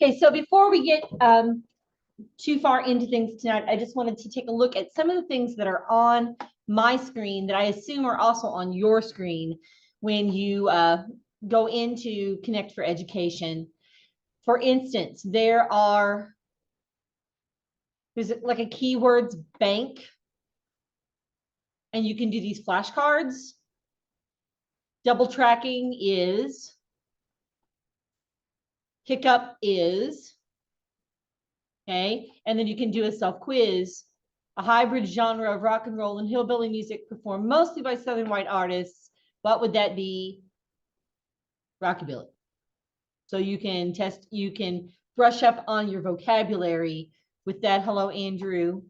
Okay, so before we get too far into things tonight, I just wanted to take a look at some of the things that are on my screen that I assume are also on your screen when you go into Connect for Education. For instance, there's like a keywords bank, and you can do these flashcards. Double tracking is, hiccup is, okay, and then you can do a self-quiz, a hybrid genre of rock and roll and hillbilly music performed mostly by Southern white artists. What would that be? Rockabilly. So you can test, you can brush up on your vocabulary with that. Hello, Andrew.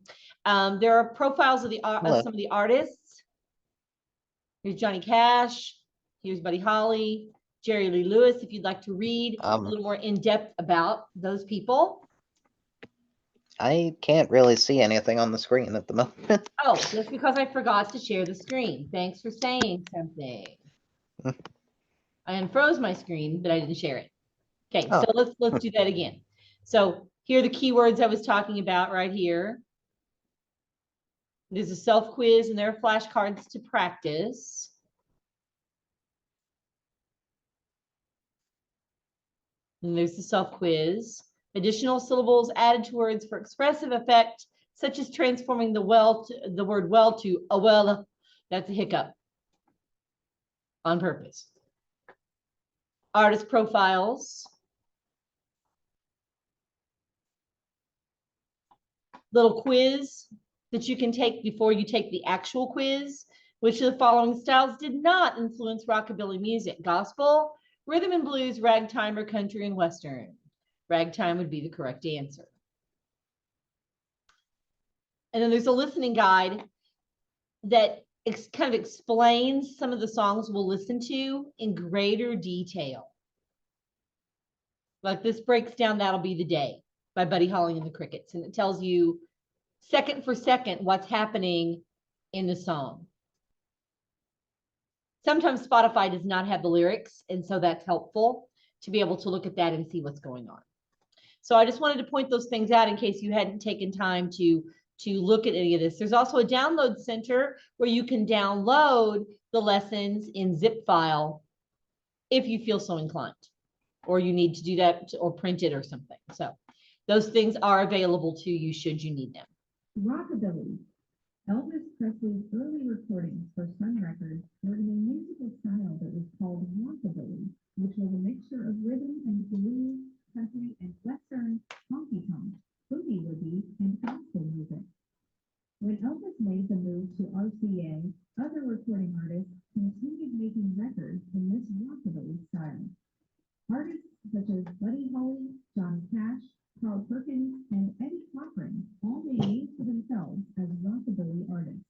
There are profiles of some of the artists. Here's Johnny Cash. Here's Buddy Holly, Jerry Lee Lewis. If you'd like to read a little more in depth about those people. I can't really see anything on the screen at the moment. Oh, just because I forgot to share the screen. Thanks for saying something. I unfroze my screen, but I didn't share it. Okay, so let's do that again. So here are the keywords I was talking about right here. There's a self-quiz and there are flashcards to practice. And there's the self-quiz. Additional syllables added to words for expressive effect, such as transforming the word well to a well. That's a hiccup on purpose. Artist profiles. Little quiz that you can take before you take the actual quiz. Which of the following styles did not influence rockabilly music? Gospel, rhythm and blues, ragtime, or country and western? Ragtime would be the correct answer. And then there's a listening guide that kind of explains some of the songs we'll listen to in greater detail. Like this breaks down That'll Be the Day by Buddy Holly and the Crickets. And it tells you second for second what's happening in the song. Sometimes Spotify does not have the lyrics, and so that's helpful to be able to look at that and see what's going on. So I just wanted to point those things out in case you hadn't taken time to look at any of this. There's also a download center where you can download the lessons in zip file if you feel so inclined, or you need to do that or print it or something. So those things are available to you should you need them. Rockabilly. Elvis Presley's early recordings for Sun Records were in a musical style that was called rockabilly, which was a mixture of rhythm and blues, country and western, honky-tonk, boogie-woogie, and gospel music. When Elvis made the move to RCA, other recording artists continued making records in this rockabilly style. Artists such as Buddy Holly, Johnny Cash, Carl Perkins, and Eddie Cochran all made names for themselves as rockabilly artists.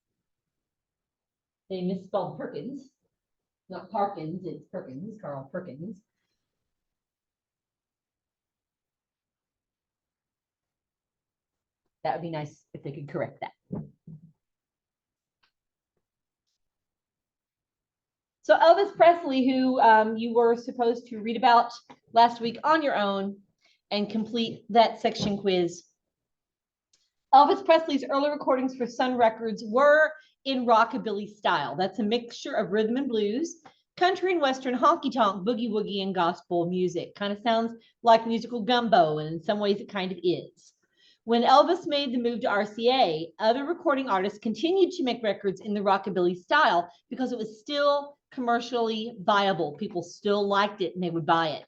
They misspelled Perkins, not Parkins, it's Perkins, Carl Perkins. That would be nice if they could correct that. So Elvis Presley, who you were supposed to read about last week on your own and complete that section quiz. Elvis Presley's early recordings for Sun Records were in rockabilly style. That's a mixture of rhythm and blues, country and western, honky-tonk, boogie-woogie, and gospel music. Kind of sounds like musical gumbo, and in some ways it kind of is. When Elvis made the move to RCA, other recording artists continued to make records in the rockabilly style because it was still commercially viable. People still liked it and they would buy it.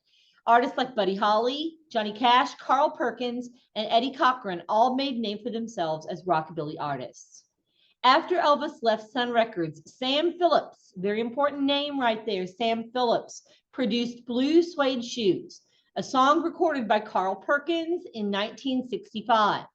Artists like Buddy Holly, Johnny Cash, Carl Perkins, and Eddie Cochran all made name for themselves as rockabilly artists. After Elvis left Sun Records, Sam Phillips, very important name right there, Sam Phillips, produced Blue Suede Shoes, a song recorded by Carl Perkins in 1965.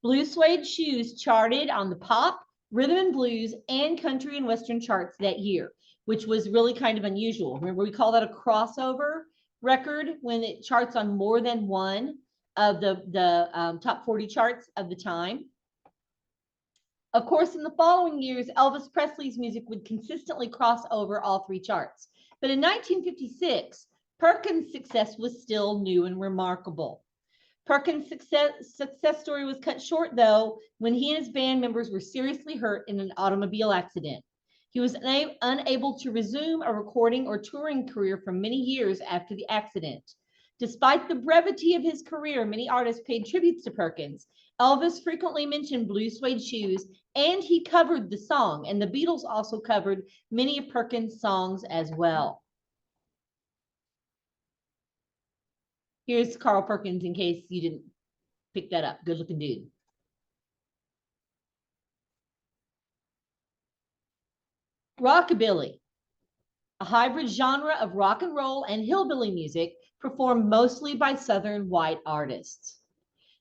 Blue Suede Shoes charted on the pop, rhythm and blues, and country and western charts that year, which was really kind of unusual. Remember, we call that a crossover record when it charts on more than one of the top 40 charts of the time. Of course, in the following years, Elvis Presley's music would consistently cross over all three charts. But in 1956, Perkins' success was still new and remarkable. Perkins' success story was cut short, though, when he and his band members were seriously hurt in an automobile accident. He was unable to resume a recording or touring career for many years after the accident. Despite the brevity of his career, many artists paid tributes to Perkins. Elvis frequently mentioned Blue Suede Shoes, and he covered the song, and the Beatles also covered many of Perkins' songs as well. Here's Carl Perkins in case you didn't pick that up. Good looking dude. Rockabilly, a hybrid genre of rock and roll and hillbilly music performed mostly by Southern white artists.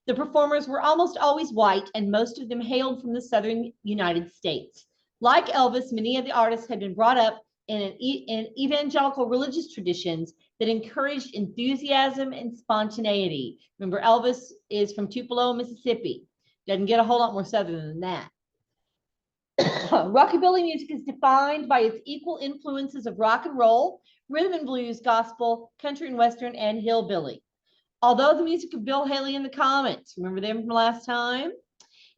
The performers were almost always white, and most of them hailed from the Southern United States. Like Elvis, many of the artists had been brought up in evangelical religious traditions that encouraged enthusiasm and spontaneity. Remember, Elvis is from Tupelo, Mississippi. Doesn't get a whole lot more Southern than that. Rockabilly music is defined by its equal influences of rock and roll, rhythm and blues, gospel, country and western, and hillbilly. Although the music of Bill Haley and the Comets, remember them from last time,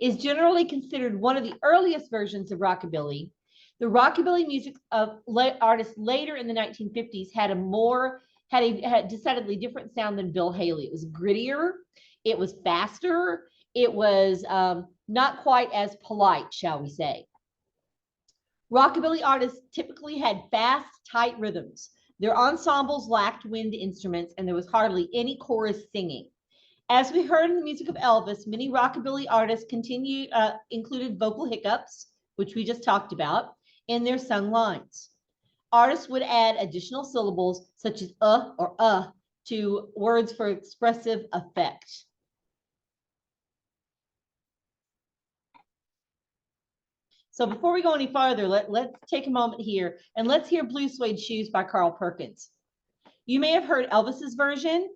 is generally considered one of the earliest versions of rockabilly, the rockabilly music of artists later in the 1950s had a decidedly different sound than Bill Haley. It was grittier, it was faster, it was not quite as polite, shall we say. Rockabilly artists typically had fast, tight rhythms. Their ensembles lacked wind instruments, and there was hardly any chorus singing. As we heard in the music of Elvis, many rockabilly artists included vocal hiccups, which we just talked about, in their sung lines. Artists would add additional syllables, such as or to words for expressive effect. So before we go any farther, let's take a moment here and let's hear Blue Suede Shoes by Carl Perkins. You may have heard Elvis's version,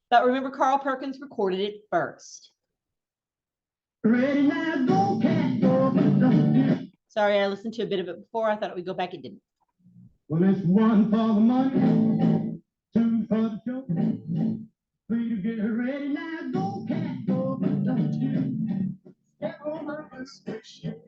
but remember Carl Perkins recorded it first. Ready now, go, cat, go, but don't you. Sorry, I listened to a bit of it before. I thought it would go back. It didn't. Well, it's one for the money, two for the show. Three to get ready now, go, cat, go, but don't you step on my prescription.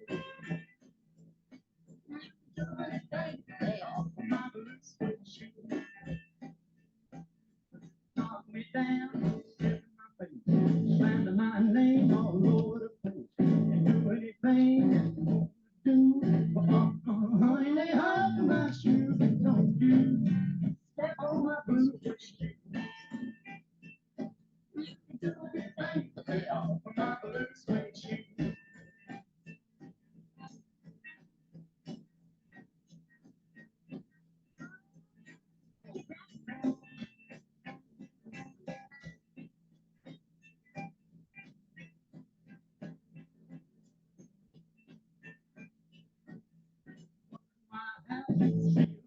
Knock me down, step in my face, slander my name all over the place, and do anything you do. Honey, lay hard to my shoes, and don't you step on my blue shoes. Do anything to lay off my blue suede shoes.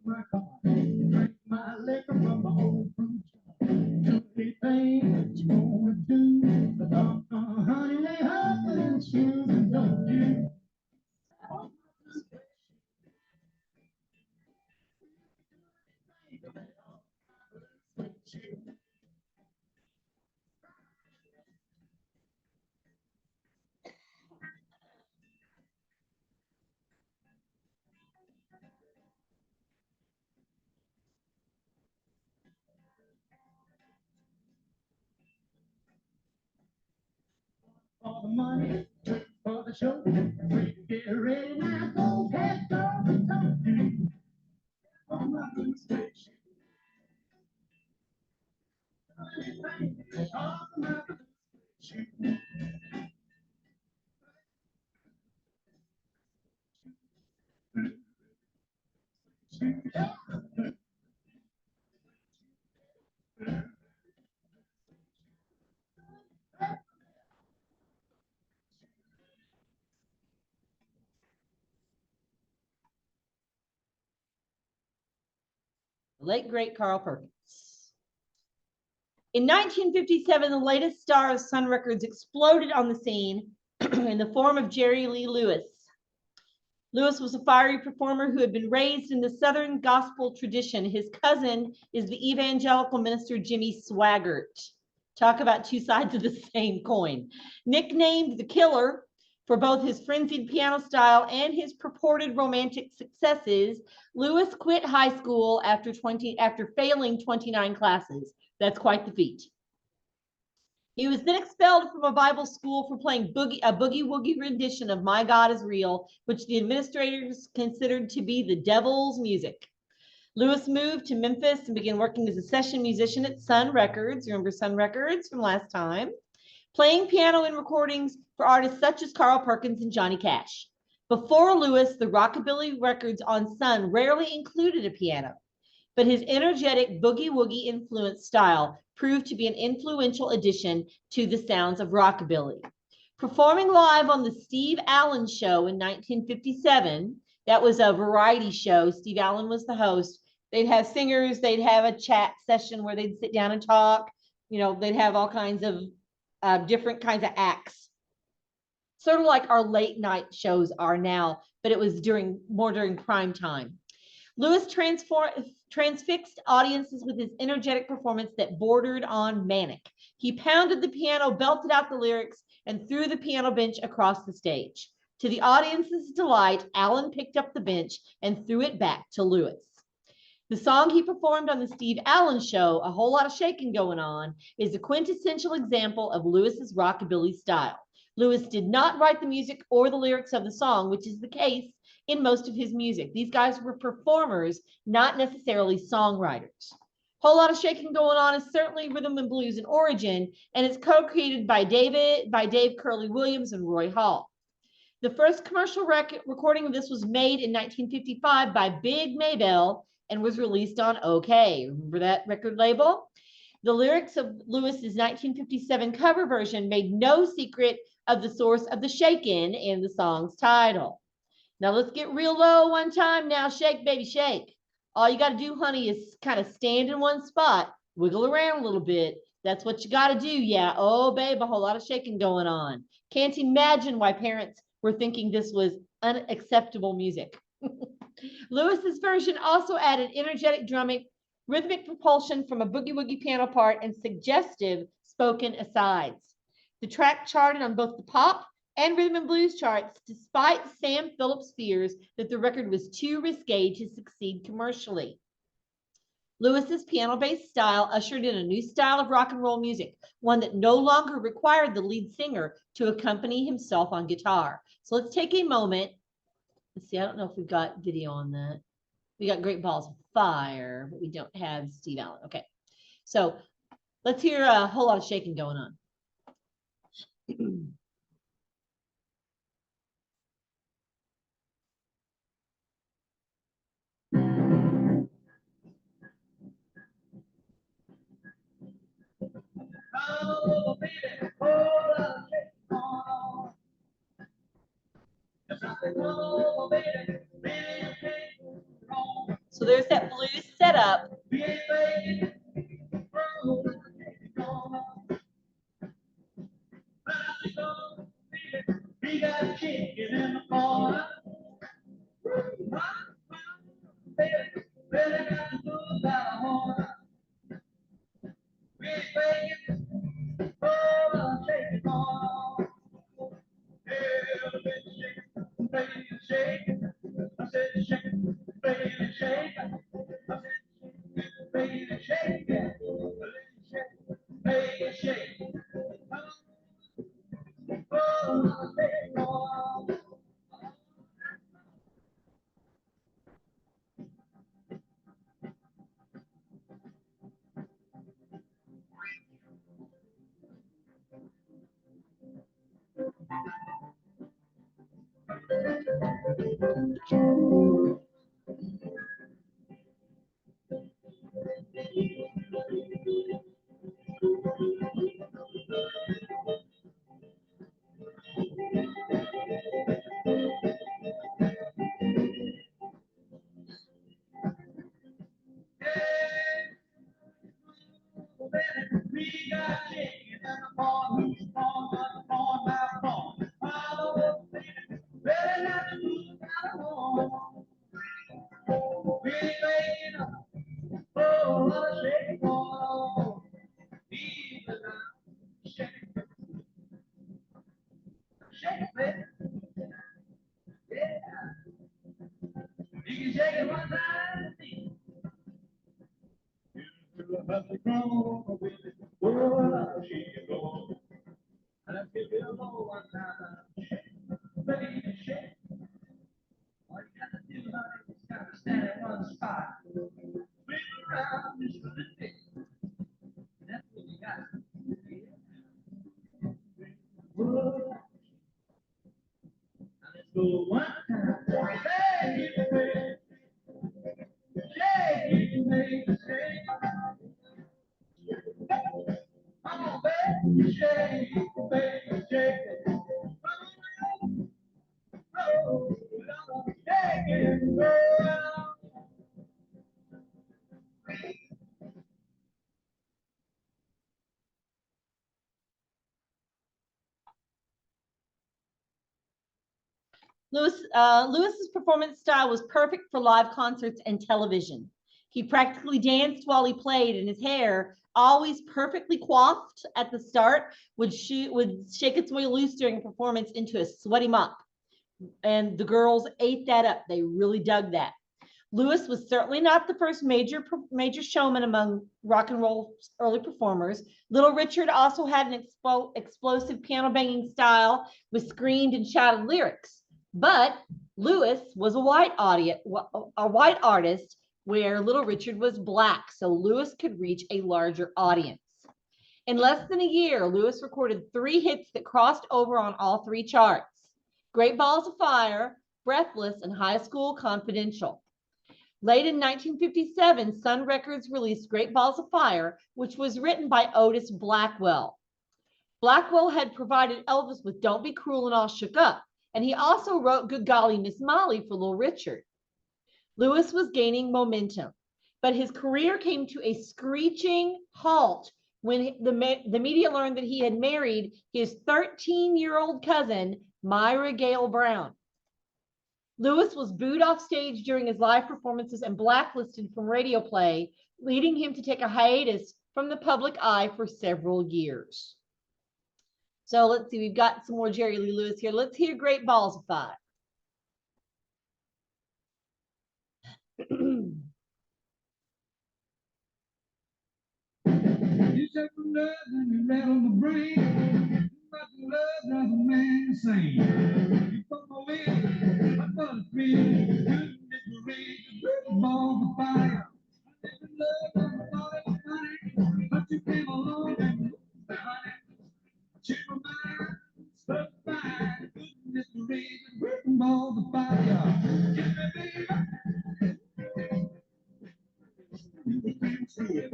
My car, drink my liquor from my old fruit jar. Do anything that you wanna do, but honey, lay hard for them shoes, and don't you. For the money, for the show, get ready now, go, cat, go, but don't you. On my blue suede shoes. On my blue suede shoes. Late great Carl Perkins. In 1957, the latest star of Sun Records exploded on the scene in the form of Jerry Lee Lewis. Lewis was a fiery performer who had been raised in the Southern gospel tradition. His cousin is the evangelical minister Jimmy Swaggart. Talk about two sides of the same coin. Nicknamed the Killer for both his frenzied piano style and his purported romantic successes, Lewis quit high school after failing 29 classes. That's quite the feat. He was then expelled from a Bible school for playing a boogie-woogie rendition of My God is Real, which the administrators considered to be the devil's music. Lewis moved to Memphis and began working as a session musician at Sun Records. Remember Sun Records from last time? Playing piano in recordings for artists such as Carl Perkins and Johnny Cash. Before Lewis, the rockabilly records on Sun rarely included a piano, but his energetic boogie-woogie influenced style proved to be an influential addition to the sounds of rockabilly. Performing live on the Steve Allen Show in 1957, that was a variety show. Steve Allen was the host. They'd have singers, they'd have a chat session where they'd sit down and talk. You know, they'd have all kinds of different kinds of acts. Sort of like our late night shows are now, but it was more during prime time. Lewis transfixed audiences with his energetic performance that bordered on manic. He pounded the piano, belted out the lyrics, and threw the piano bench across the stage. To the audience's delight, Allen picked up the bench and threw it back to Lewis. The song he performed on the Steve Allen Show, A Whole Lot of Shaking Going On, is a quintessential example of Lewis's rockabilly style. Lewis did not write the music or the lyrics of the song, which is the case in most of his music. These guys were performers, not necessarily songwriters. Whole Lot of Shaking Going On is certainly rhythm and blues in origin, and it's co-created by Dave Curley Williams and Roy Hall. The first commercial recording of this was made in 1955 by Big Maybelle and was released on OK. Remember that record label? The lyrics of Lewis's 1957 cover version made no secret of the source of the shake-in in the song's title. Now let's get real low one time now. Shake, baby, shake. All you got to do, honey, is kind of stand in one spot, wiggle around a little bit. That's what you got to do. Yeah. Oh, babe, a whole lot of shaking going on. Can't imagine why parents were thinking this was unacceptable music. Lewis's version also added energetic drumming, rhythmic propulsion from a boogie-woogie piano part, and suggestive spoken asides. The track charted on both the pop and rhythm and blues charts, despite Sam Phillips' fears that the record was too risque to succeed commercially. Lewis's piano-based style ushered in a new style of rock and roll music, one that no longer required the lead singer to accompany himself on guitar. So let's take a moment. Let's see, I don't know if we've got video on that. We got Great Balls of Fire, but we don't have Steve Allen. Okay, so let's hear a whole lot of shaking going on. Oh, baby, oh, So there's that blues setup. We got chicken in the corner. Really got to do that horn. We make oh, shake it on. Baby, shake. I said shake, baby, shake. I said baby, shake. Baby, shake. Oh, shake on. We got chicken in the corn, corn, my corn. Really got to do that horn. say one time thing. You have to grow with it. Oh, she goes. And if you feel low one time, baby, shake. All you gotta do, honey, is gotta stand in one spot. Swing around just for the day. That's what you got. Whoa. Now let's go one time. Hey, baby. Shake, baby, shake. Come on, baby, shake, baby, shake. Oh, shake it, girl. Lewis's performance style was perfect for live concerts and television. He practically danced while he played, and his hair, always perfectly coiffed at the start, would shake its way loose during a performance into a sweaty mop. And the girls ate that up. They really dug that. Lewis was certainly not the first major showman among rock and roll early performers. Little Richard also had an explosive piano banging style with screamed and shouted lyrics. But Lewis was a white artist, where Little Richard was black, so Lewis could reach a larger audience. In less than a year, Lewis recorded 3 hits that crossed over on all 3 charts: Great Balls of Fire, Breathless, and High School Confidential. Late in 1957, Sun Records released Great Balls of Fire, which was written by Otis Blackwell. Blackwell had provided Elvis with Don't Be Cruel and All Shook Up, and he also wrote Good Golly Miss Molly for Little Richard. Lewis was gaining momentum, but his career came to a screeching halt when the media learned that he had married his 13-year-old cousin, Myra Gale Brown. Lewis was booed off stage during his live performances and blacklisted from radio play, leading him to take a hiatus from the public eye for several years. So let's see, we've got some more Jerry Lee Lewis here. Let's hear Great Balls of Fire. You said for love and you rattle the brain. But love doesn't mean the same. You put my way, I thought it feel good and great balls of fire. I never loved and I thought it was funny, but you came along and honey, changed my mind. Stuck by goodness gracious, balls of fire. Give me, baby. You can't see it.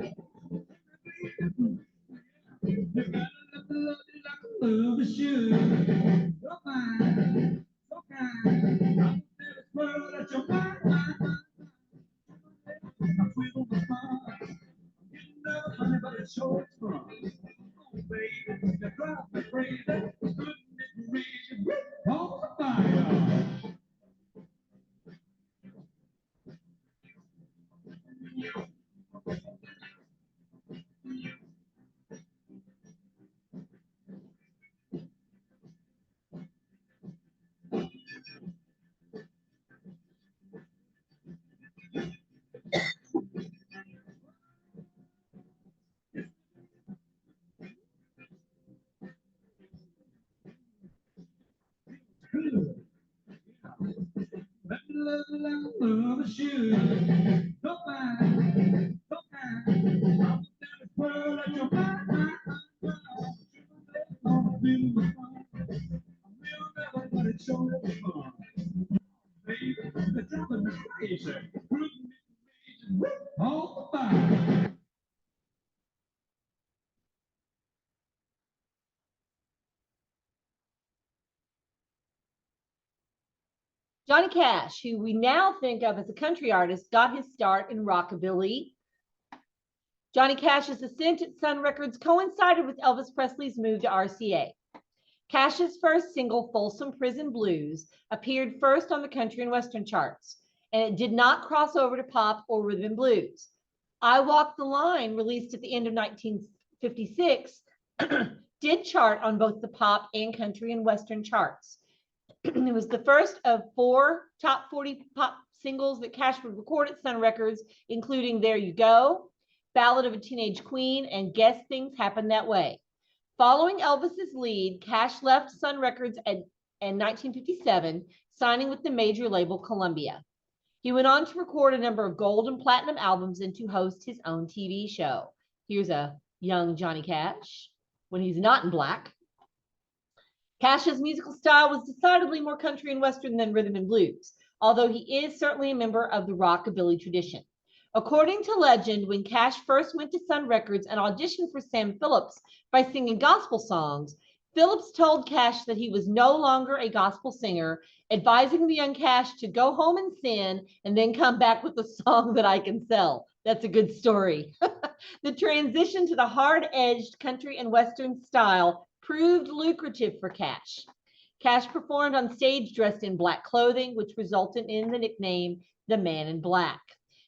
You gotta love like a lover should. You're mine, so kind. I'm this world at your mind. I twiddle my thumb. I'm getting up, honey, but it's short fun. Oh, baby, you drive me crazy. Goodness gracious, balls of fire. Let me love you like a lover should. Don't mind, don't mind. I'm down this world at your mind. I'm feeling the fun. I'm real never, but it's sure fun. Baby, the driving me crazy. All the fire. Johnny Cash, who we now think of as a country artist, got his start in rockabilly. Johnny Cash's ascent at Sun Records coincided with Elvis Presley's move to RCA. Cash's first single, Folsom Prison Blues, appeared first on the country and western charts, and it did not cross over to pop or rhythm and blues. I Walk the Line, released at the end of 1956, did chart on both the pop and country and western charts. It was the first of 4 top 40 pop singles that Cash would record at Sun Records, including There You Go, Ballad of a Teenage Queen, and Guess Things Happen That Way. Following Elvis's lead, Cash left Sun Records in 1957, signing with the major label Columbia. He went on to record a number of gold and platinum albums and to host his own TV show. Here's a young Johnny Cash when he's not in black. Cash's musical style was decidedly more country and western than rhythm and blues, although he is certainly a member of the rockabilly tradition. According to legend, when Cash first went to Sun Records and auditioned for Sam Phillips by singing gospel songs, Phillips told Cash that he was no longer a gospel singer, advising the young Cash to go home and sin and then come back with a song that I can sell. That's a good story. The transition to the hard-edged country and western style proved lucrative for Cash. Cash performed on stage dressed in black clothing, which resulted in the nickname the Man in Black.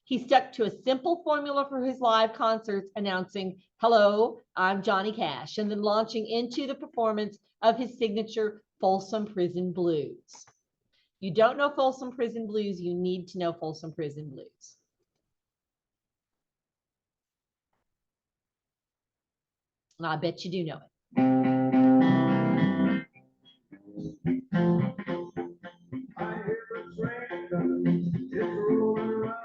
He stuck to a simple formula for his live concerts, announcing, "Hello, I'm Johnny Cash," and then launching into the performance of his signature Folsom Prison Blues. You don't know Folsom Prison Blues, you need to know Folsom Prison Blues. And I bet you do know it. I hear the train coming, it's rolling around.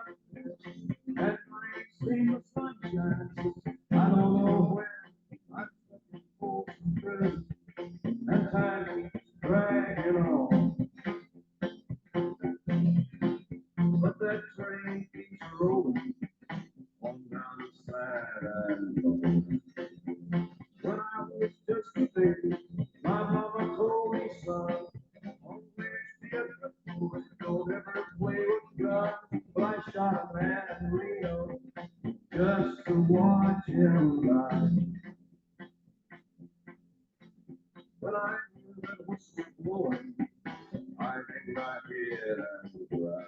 At night, see the sunshine. I don't know when I'm looking for some prison, and time keeps dragging on. But that train keeps rolling on down the side I know. When I was just a baby, my mama told me, son, always be a good boy, don't ever play with God. But I shot a man in Rio just to watch him die. But I knew that whistle blowing, I hang my head and cry.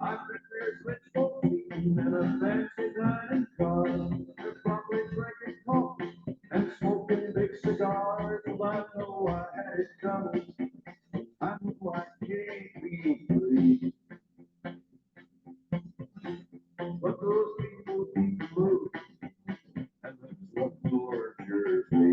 I've been there since 14 in a fancy dining car. They're probably drinking coffee and smoking big cigars. Well, I know I had it coming. I know I can't be free. But those people keep moving, and that's what tortures me.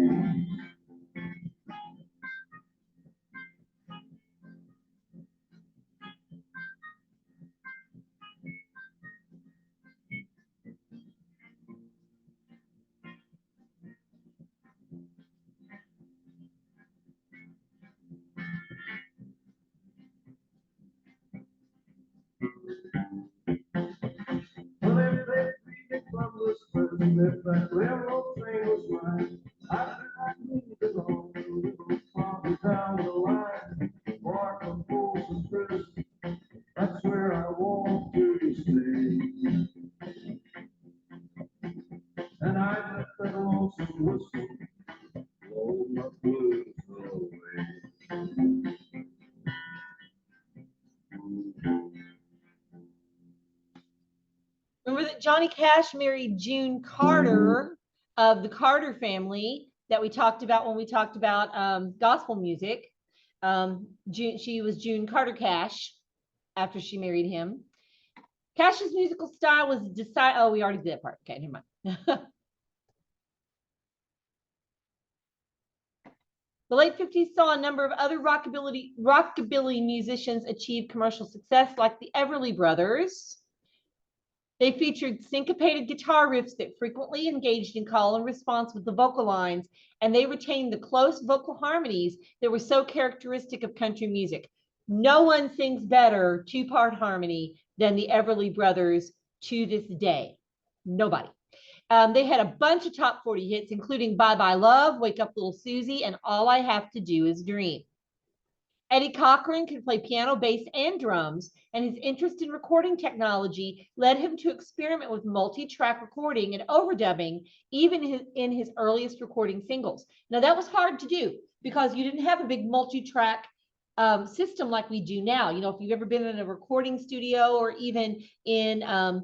Well, if they free me from this prison, if that railroad train was mine, I'd move along a little farther down the line. Far from Folsom Prison, that's where I want to stay. And I'd let that lonesome whistle blow my blues away. Remember that Johnny Cash married June Carter of the Carter family that we talked about when we talked about gospel music. She was June Carter Cash after she married him. Cash's musical style was decided. Oh, we already did that part. Okay, never mind. The late 50s saw a number of other rockabilly musicians achieve commercial success, like the Everly Brothers. They featured syncopated guitar riffs that frequently engaged in call and response with the vocal lines, and they retained the close vocal harmonies that were so characteristic of country music. No one sings better two-part harmony than the Everly Brothers to this day. Nobody. They had a bunch of top 40 hits, including Bye Bye Love, Wake Up Little Susie, and All I Have to Do Is Dream. Eddie Cochran could play piano, bass, and drums, and his interest in recording technology led him to experiment with multi-track recording and overdubbing, even in his earliest recording singles. Now, that was hard to do because you didn't have a big multi-track system like we do now. You know, if you've ever been in a recording studio or even in a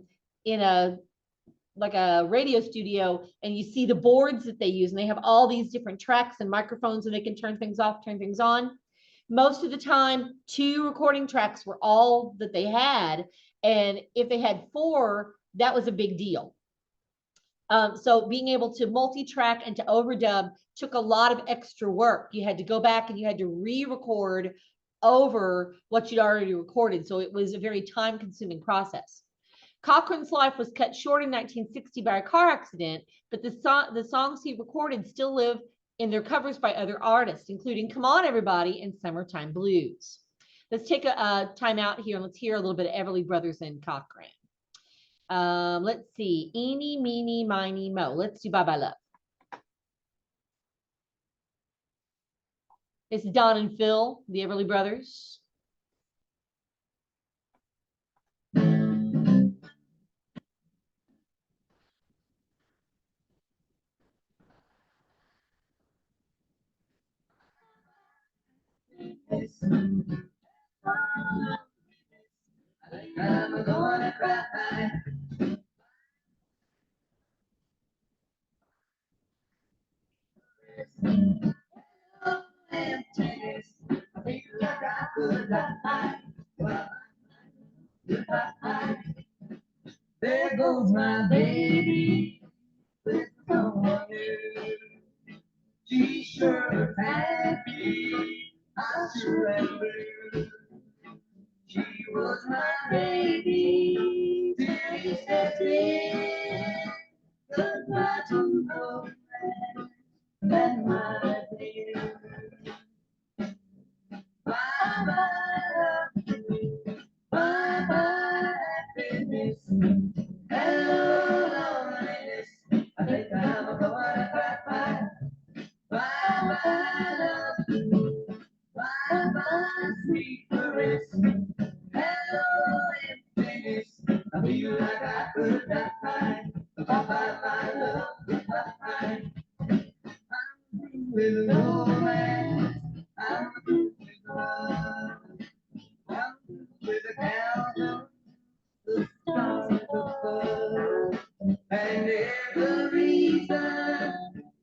like a radio studio, and you see the boards that they use, and they have all these different tracks and microphones, and they can turn things off, turn things on. Most of the time, 2 recording tracks were all that they had. And if they had 4, that was a big deal. So being able to multi-track and to overdub took a lot of extra work. You had to go back and you had to re-record over what you'd already recorded. So it was a very time-consuming process. Cochran's life was cut short in 1960 by a car accident, but the songs he recorded still live in their covers by other artists, including Come On Everybody and Summertime Blues. Let's take a time out here and let's hear a little bit of Everly Brothers and Cochran. Let's see, Eeny, Meeny, Miny, Mo. Let's do Bye Bye Love. It's Don and Phil, the Everly Brothers. I'm gonna cry. Emptiness. I feel like I could die. There goes my baby with someone new. She sure is happy. I sure am blue. She was my baby till he said goodbye to no man. That's my baby. Bye bye, bye bye, happiness. Hello, loneliness. I think I'm gonna cry. Bye bye, love. Bye bye, sweet caress. Hello, emptiness. I feel like I could die. Bye bye, my love. Goodbye. I'm through with romance. I'm through with love. I'm through with the countdown. The stars above. And every reason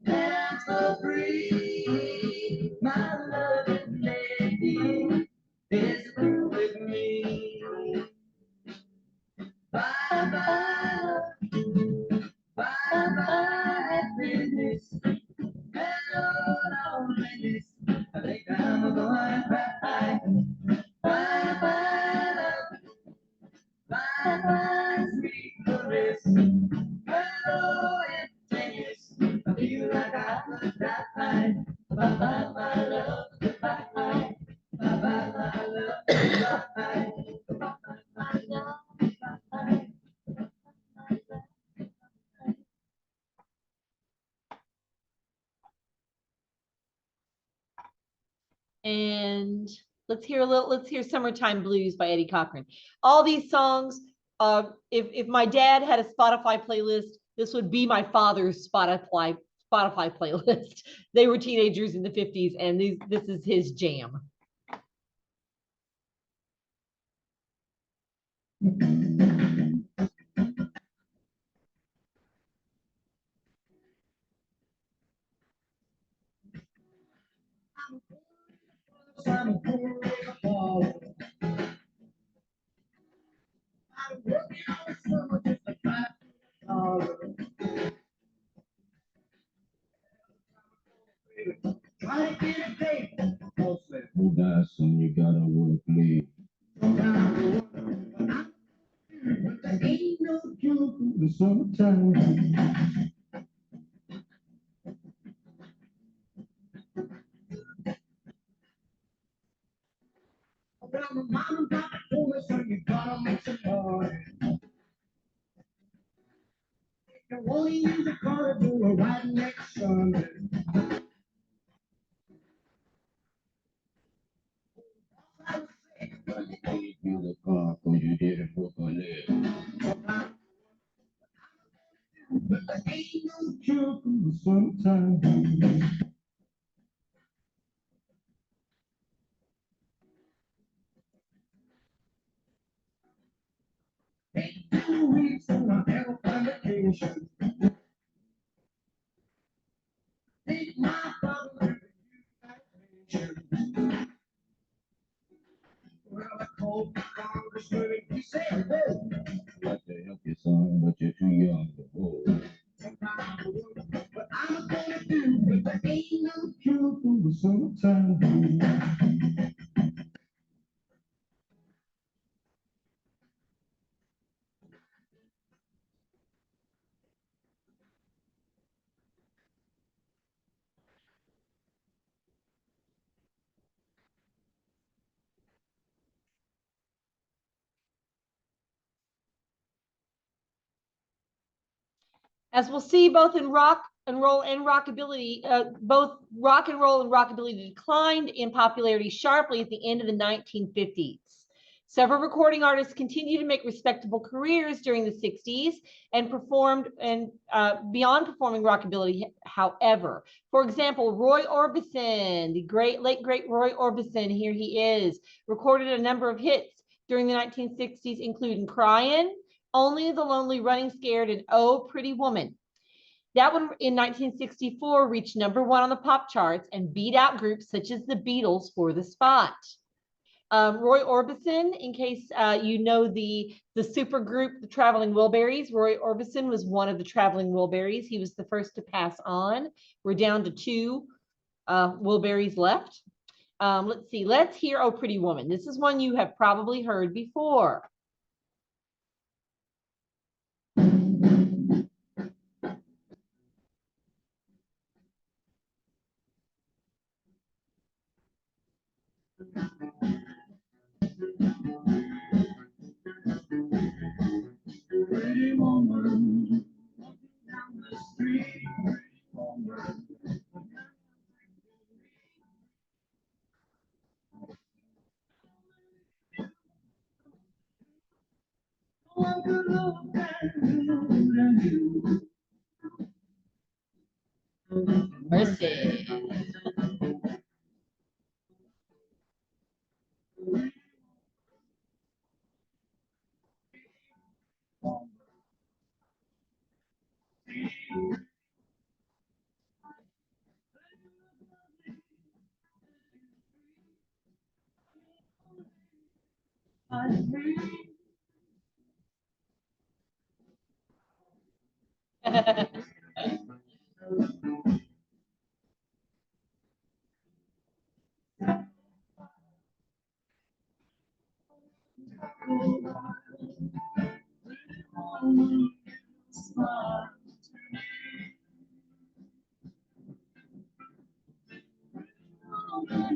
that I'm so free. My loving lady is through with me. Bye bye, bye bye, happiness. Hello, loneliness. I think I'm gonna cry. Bye bye, love. Bye bye, sweet caress. Hello, emptiness. I feel like I could die. Bye bye, my love. Goodbye. Bye bye, my love. Goodbye. Bye bye, my love. Bye. And let's hear Summertime Blues by Eddie Cochran. All these songs, if my dad had a Spotify playlist, this would be my father's Spotify playlist. They were teenagers in the 50s, and this is his jam. I'm working on the summer just to try to get a date. Who dies soon, you gotta work late. But there ain't no cure for the summertime. Well, my mom and papa told me, son, you gotta make some noise. You only use a car to do a ride next Sunday. but there ain't no cure for the summertime blues. Ain't 2 weeks and I have a vacation. Take my bottle and you. Well, I called my congressman and he said, "Whoa, I'd like to help you, son, but you're too young to vote." Sometimes I would, but I'm gonna do, but there ain't no cure for the summertime blues. As we'll see, both in rock and roll and rockabilly, both rock and roll and rockabilly declined in popularity sharply at the end of the 1950s. Several recording artists continued to make respectable careers during the 60s and performed beyond performing rockabilly, however. For example, Roy Orbison, the late great Roy Orbison, here he is, recorded a number of hits during the 1960s, including Cryin', Only the Lonely Running Scared, and Oh, Pretty Woman. That one in 1964 reached #1 on the pop charts and beat out groups such as the Beatles for the spot. Roy Orbison, in case you know the super group, the Traveling Wilburys, Roy Orbison was one of the Traveling Wilburys. He was the first to pass on. We're down to 2 Wilburys left. Let's see. Let's hear Oh, Pretty Woman. This is one you have probably heard before. Pretty woman, walking down the street, pretty woman. One could look better than you. Mercy.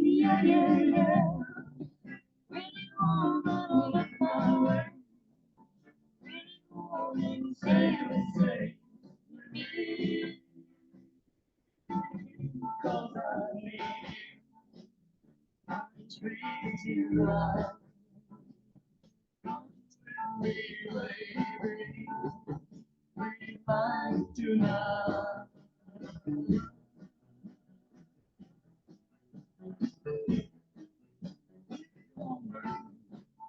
Yeah, yeah, yeah. Pretty woman, say the same. Cause I treat you right. Baby, we fight tonight.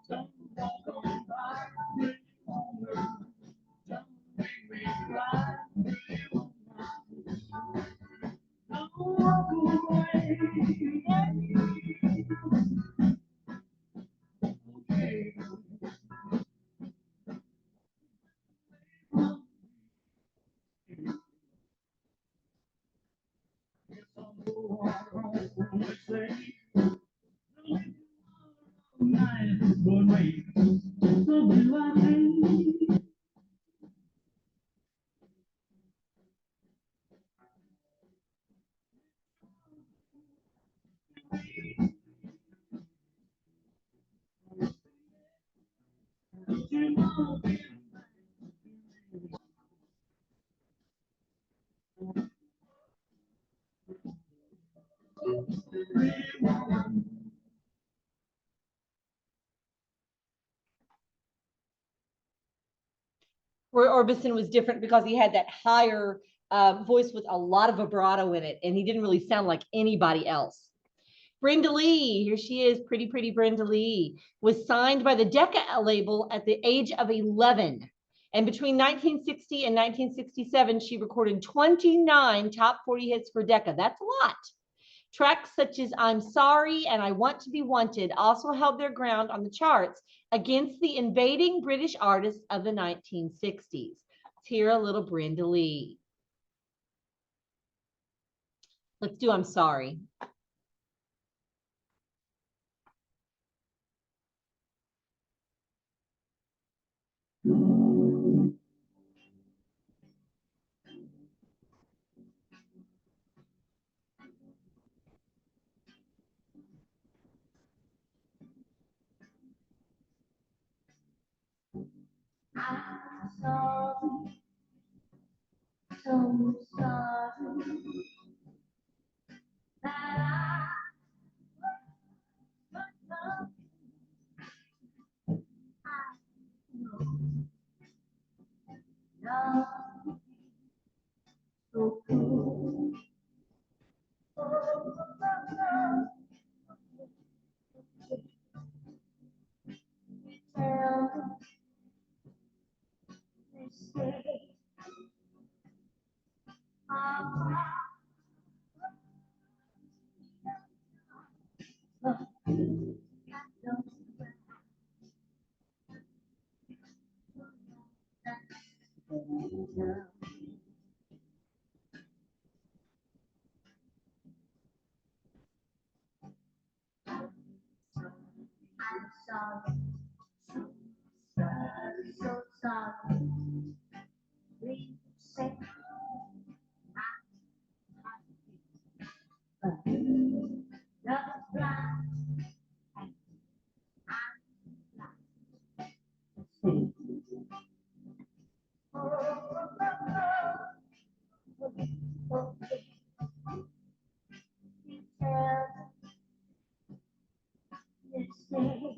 Don't walk on by, pretty woman. Don't make me cry, pretty woman. Don't walk away. Okay. Orbison was different because he had that higher voice with a lot of vibrato in it, and he didn't really sound like anybody else. Brenda Lee, here she is, pretty Brenda Lee, was signed by the Decca label at the age of 11. And between 1960 and 1967, she recorded 29 top 40 hits for Decca. That's a lot. Tracks such as I'm Sorry and I Want to Be Wanted also held their ground on the charts against the invading British artists of the 1960s. Let's hear a little Brenda Lee. Let's do I'm Sorry. I'm sorry, so sorry that I was not love so cool. Tell me, say, I'm sorry, so sorry, so sorry. Please say love is blind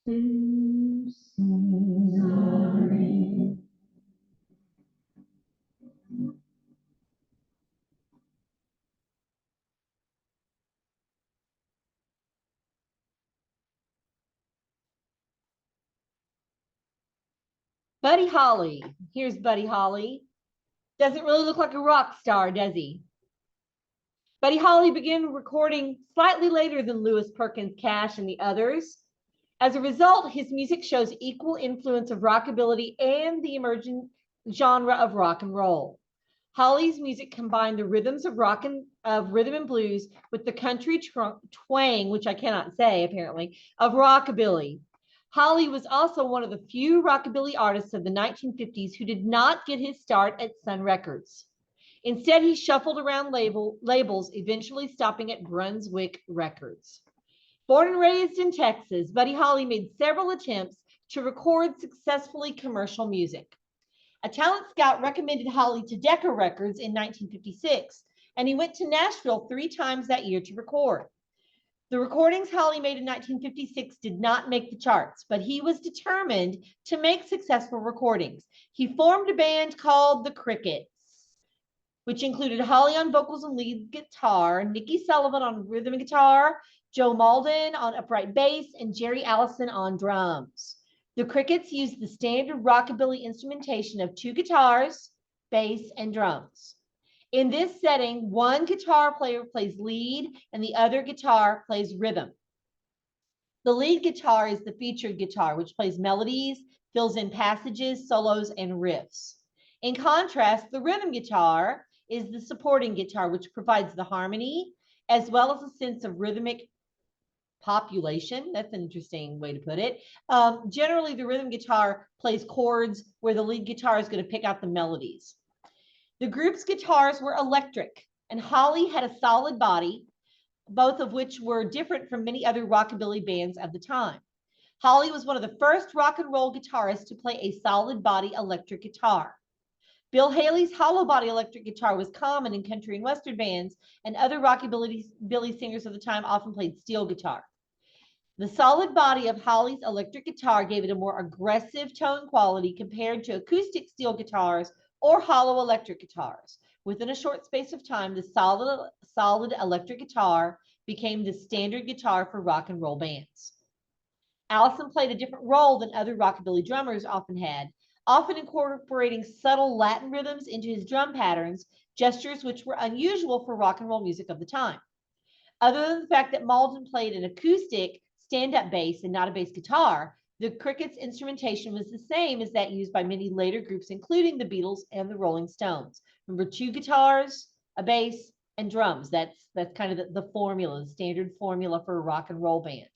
and I'm so sorry. Buddy Holly. Here's Buddy Holly. Doesn't really look like a rock star, does he? Buddy Holly began recording slightly later than Lewis Perkins, Cash, and the others. As a result, his music shows equal influence of rockabilly and the emerging genre of rock and roll. Holly's music combined the rhythms of rhythm and blues with the country twang, which I cannot say apparently, of rockabilly. Holly was also one of the few rockabilly artists of the 1950s who did not get his start at Sun Records. Instead, he shuffled around labels, eventually stopping at Brunswick Records. Born and raised in Texas, Buddy Holly made several attempts to record successfully commercial music. A talent scout recommended Holly to Decca Records in 1956, and he went to Nashville 3 times that year to record. The recordings Holly made in 1956 did not make the charts, but he was determined to make successful recordings. He formed a band called the Crickets, which included Holly on vocals and lead guitar, Nikki Sullivan on rhythm and guitar, Joe Malden on upright bass, and Jerry Allison on drums. The Crickets used the standard rockabilly instrumentation of 2 guitars, bass, and drums. In this setting, one guitar player plays lead and the other guitar plays rhythm. The lead guitar is the featured guitar, which plays melodies, fills in passages, solos, and riffs. In contrast, the rhythm guitar is the supporting guitar, which provides the harmony as well as a sense of rhythmic population. That's an interesting way to put it. Generally, the rhythm guitar plays chords where the lead guitar is going to pick out the melodies. The group's guitars were electric, and Holly had a solid body, both of which were different from many other rockabilly bands of the time. Holly was one of the first rock and roll guitarists to play a solid body electric guitar. Bill Haley's hollow body electric guitar was common in country and western bands, and other rockabilly singers of the time often played steel guitar. The solid body of Holly's electric guitar gave it a more aggressive tone quality compared to acoustic steel guitars or hollow electric guitars. Within a short space of time, the solid electric guitar became the standard guitar for rock and roll bands. Allison played a different role than other rockabilly drummers often had, often incorporating subtle Latin rhythms into his drum patterns, gestures which were unusual for rock and roll music of the time. Other than the fact that Malden played an acoustic stand-up bass and not a bass guitar, the Crickets' instrumentation was the same as that used by many later groups, including the Beatles and the Rolling Stones. Remember, 2 guitars, a bass, and drums. That's kind of the formula, the standard formula for a rock and roll band.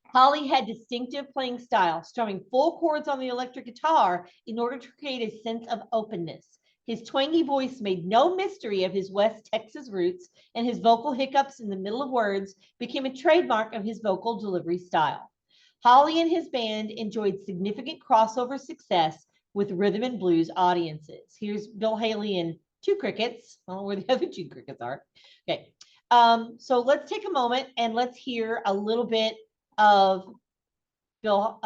Holly had distinctive playing style, strumming full chords on the electric guitar in order to create a sense of openness. His twangy voice made no mystery of his West Texas roots, and his vocal hiccups in the middle of words became a trademark of his vocal delivery style. Holly and his band enjoyed significant crossover success with rhythm and blues audiences. Here's Bill Haley and 2 Crickets. I don't know where the other 2 Crickets are. Okay, so let's take a moment and let's hear a little bit of Bill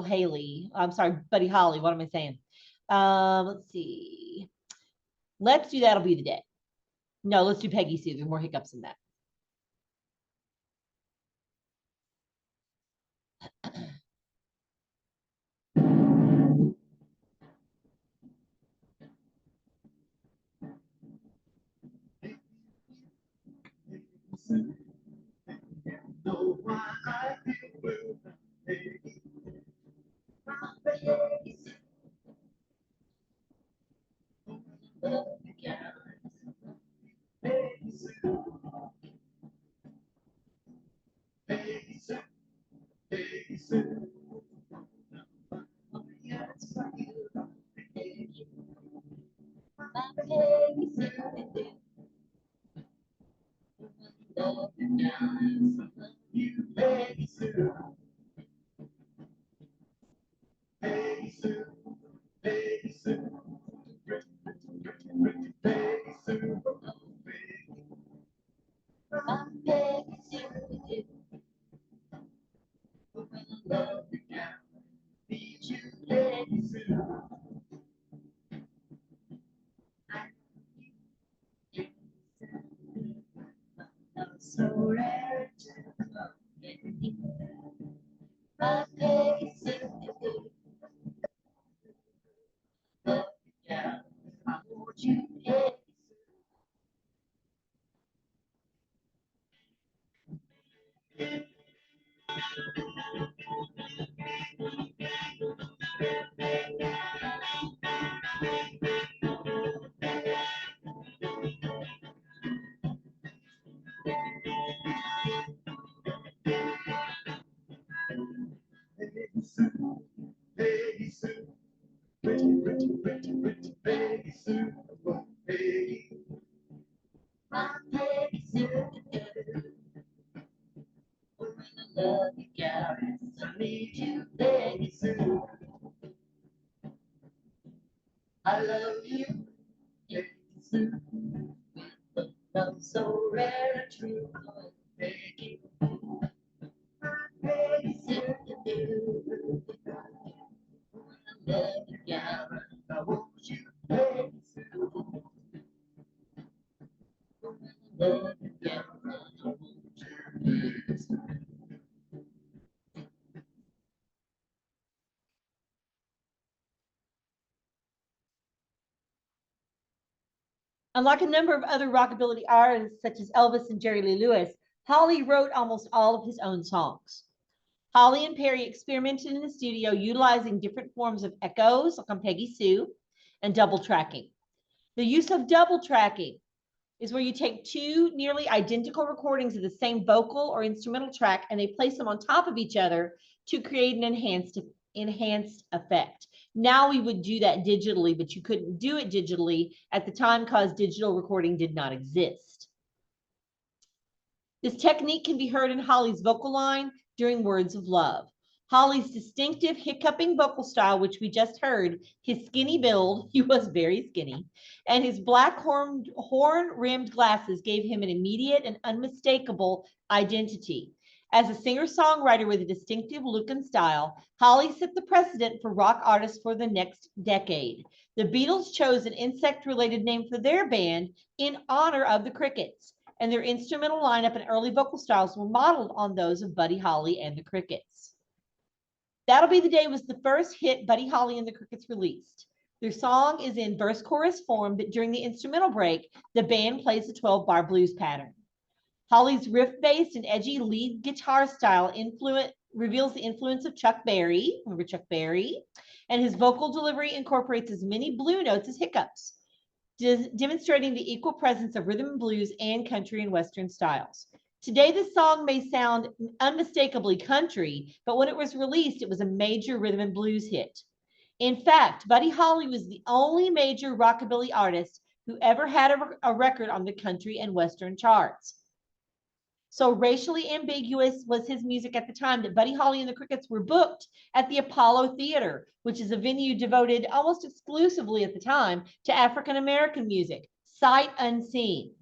Haley. I'm sorry, Buddy Holly. What am I saying? Let's see. Let's do That'll Be the Day. No, let's do Peggy Sue. There's more hiccups in that. Know why I feel blue. Hey, so rare to love me. My Peggy Sue, love you down. I want you, Peggy. Peggy Sue, Peggy Sue, pretty, pretty, pretty, pretty Peggy Sue, Peggy. My Peggy Sue, when I love you, gal, I need you, Peggy Sue. I love you, Peggy Sue, with a love so rare and true, Peggy. My Peggy Sue, love you, gal, I want you, Peggy Sue. Love you, gal, I want you, Peggy Sue. Unlike a number of other rockabilly artists, such as Elvis and Jerry Lee Lewis, Holly wrote almost all of his own songs. Holly and Perry experimented in the studio utilizing different forms of echoes, like on Peggy Sue, and double tracking. The use of double tracking is where you take two nearly identical recordings of the same vocal or instrumental track and they place them on top of each other to create an enhanced effect. Now we would do that digitally, but you couldn't do it digitally at the time because digital recording did not exist. This technique can be heard in Holly's vocal line during Words of Love. Holly's distinctive hiccuping vocal style, which we just heard, his skinny build, he was very skinny, and his black horn-rimmed glasses gave him an immediate and unmistakable identity. As a singer-songwriter with a distinctive look and style, Holly set the precedent for rock artists for the next decade. The Beatles chose an insect-related name for their band in honor of the crickets, and their instrumental lineup and early vocal styles were modeled on those of Buddy Holly and the Crickets. That'll Be the Day was the first hit Buddy Holly and the Crickets released. Their song is in verse chorus form, but during the instrumental break, the band plays the 12-bar blues pattern. Holly's riff-based and edgy lead guitar style reveals the influence of Chuck Berry, remember Chuck Berry, and his vocal delivery incorporates as many blue notes as hiccups, demonstrating the equal presence of rhythm and blues and country and western styles. Today, the song may sound unmistakably country, but when it was released, it was a major rhythm and blues hit. In fact, Buddy Holly was the only major rockabilly artist who ever had a record on the country and western charts. So racially ambiguous was his music at the time that Buddy Holly and the Crickets were booked at the Apollo Theater, which is a venue devoted almost exclusively at the time to African-American music, sight unseen.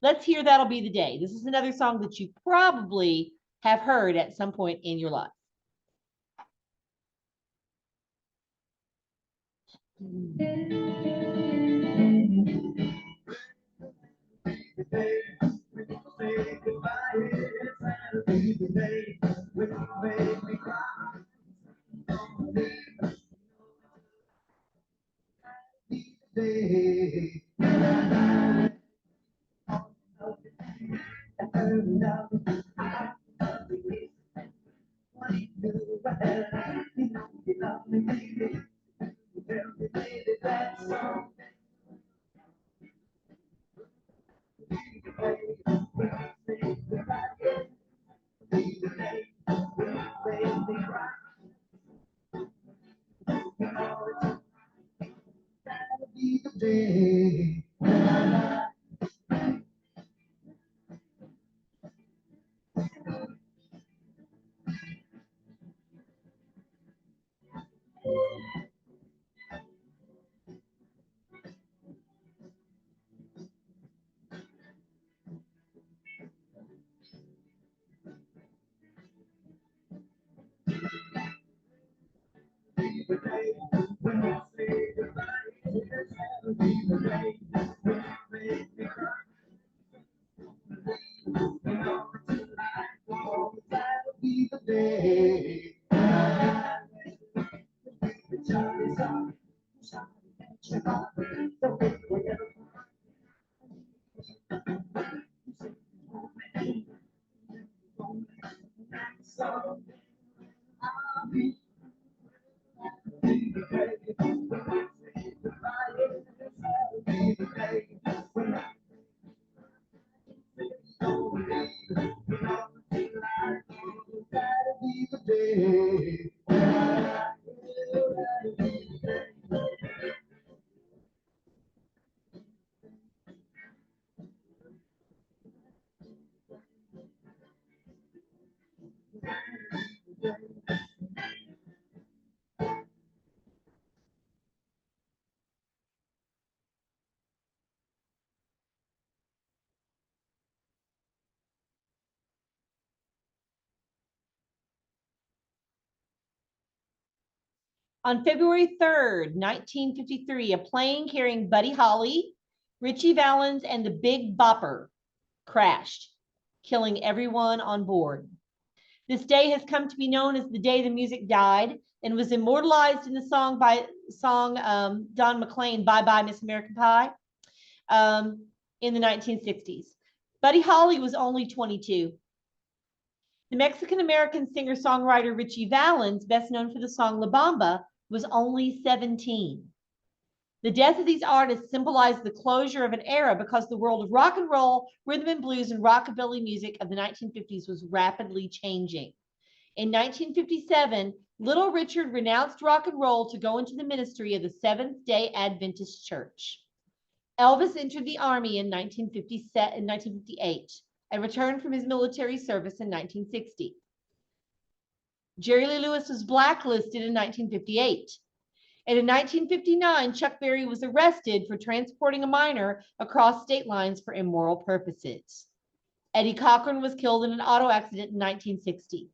Let's hear That'll Be the Day. This is another song that you probably have heard at some point in your life. On February 3rd, 1953, a plane carrying Buddy Holly, Ritchie Valens, and the Big Bopper crashed, killing everyone on board. This day has come to be known as the day the music died and was immortalized in the song Don McLean, Bye Bye Miss American Pie, in the 1960s. Buddy Holly was only 22. The Mexican-American singer-songwriter Richie Valens, best known for the song La Bamba, was only 17. The death of these artists symbolized the closure of an era because the world of rock and roll, rhythm and blues, and rockabilly music of the 1950s was rapidly changing. In 1957, Little Richard renounced rock and roll to go into the ministry of the Seventh-day Adventist Church. Elvis entered the Army in 1958 and returned from his military service in 1960. Jerry Lee Lewis was blacklisted in 1958. And in 1959, Chuck Berry was arrested for transporting a minor across state lines for immoral purposes. Eddie Cochran was killed in an auto accident in 1960.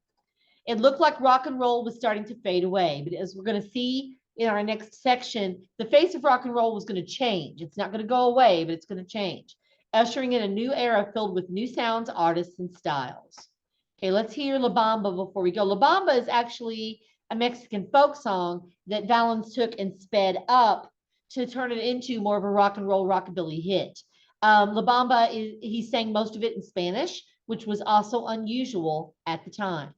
It looked like rock and roll was starting to fade away, but as we're going to see in our next section, the face of rock and roll was going to change. It's not going to go away, but it's going to change, ushering in a new era filled with new sounds, artists, and styles. Okay, let's hear La Bamba before we go. La Bamba is actually a Mexican folk song that Valens took and sped up to turn it into more of a rock and roll rockabilly hit. La Bamba, he sang most of it in Spanish, which was also unusual at the time.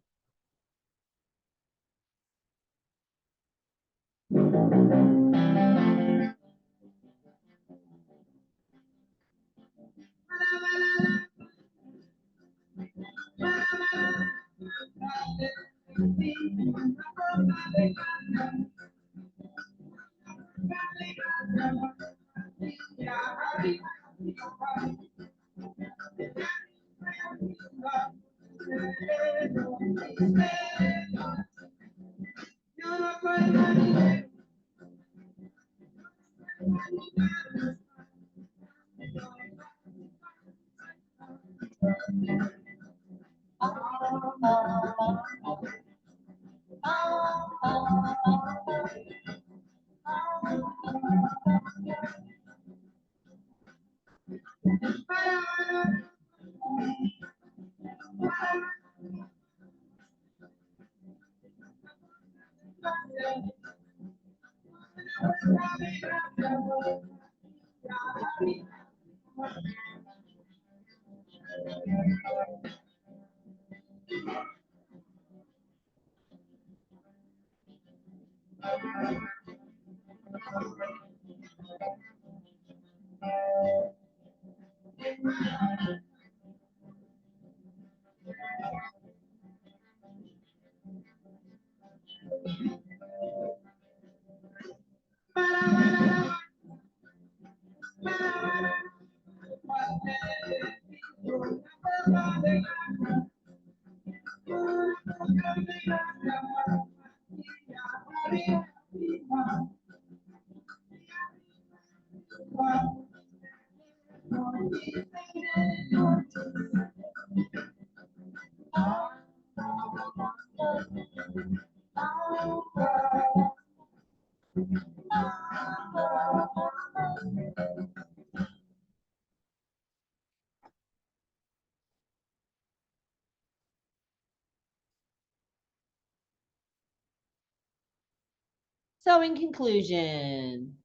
So in conclusion,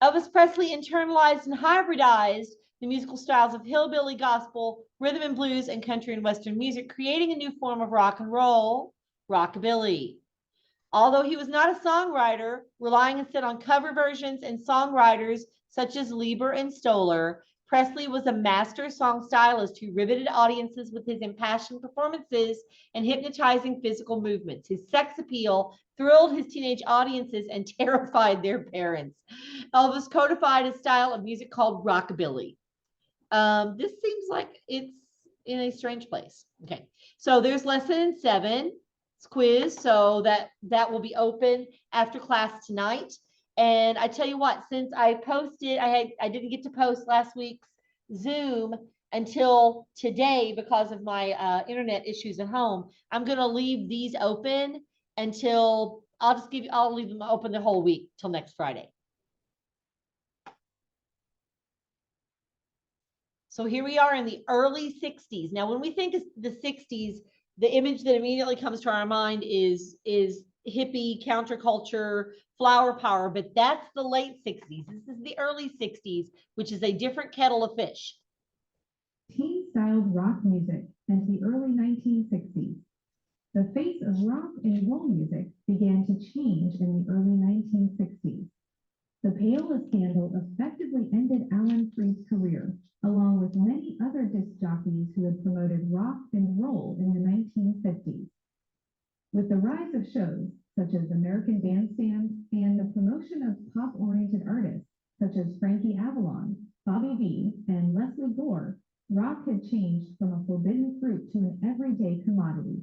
Elvis Presley internalized and hybridized the musical styles of hillbilly, gospel, rhythm and blues, and country and western music, creating a new form of rock and roll, rockabilly. Although he was not a songwriter, relying instead on cover versions and songwriters such as Lieber and Stoller, Presley was a master song stylist who riveted audiences with his impassioned performances and hypnotizing physical movements. His sex appeal thrilled his teenage audiences and terrified their parents. Elvis codified a style of music called rockabilly. This seems like it's in a strange place. Okay, so there's lesson 7 quiz, so that will be open after class tonight. And I tell you what, since I posted, I didn't get to post last week's Zoom until today because of my internet issues at home. I'm going to leave these open until I'll leave them open the whole week till next Friday. So here we are in the early 60s. Now, when we think of the 60s, the image that immediately comes to our mind is hippie, counterculture, flower power, but that's the late 60s. This is the early 60s, which is a different kettle of fish. teen-styled rock music and the early 1960s. The face of rock and roll music began to change in the early 1960s. The payola scandal effectively ended Alan Freed's career, along with many other disc jockeys who had promoted rock and roll in the 1950s. With the rise of shows such as American Bandstand and the promotion of pop-oriented artists such as Frankie Avalon, Bobby Vee, and Leslie Gore, rock had changed from a forbidden fruit to an everyday commodity.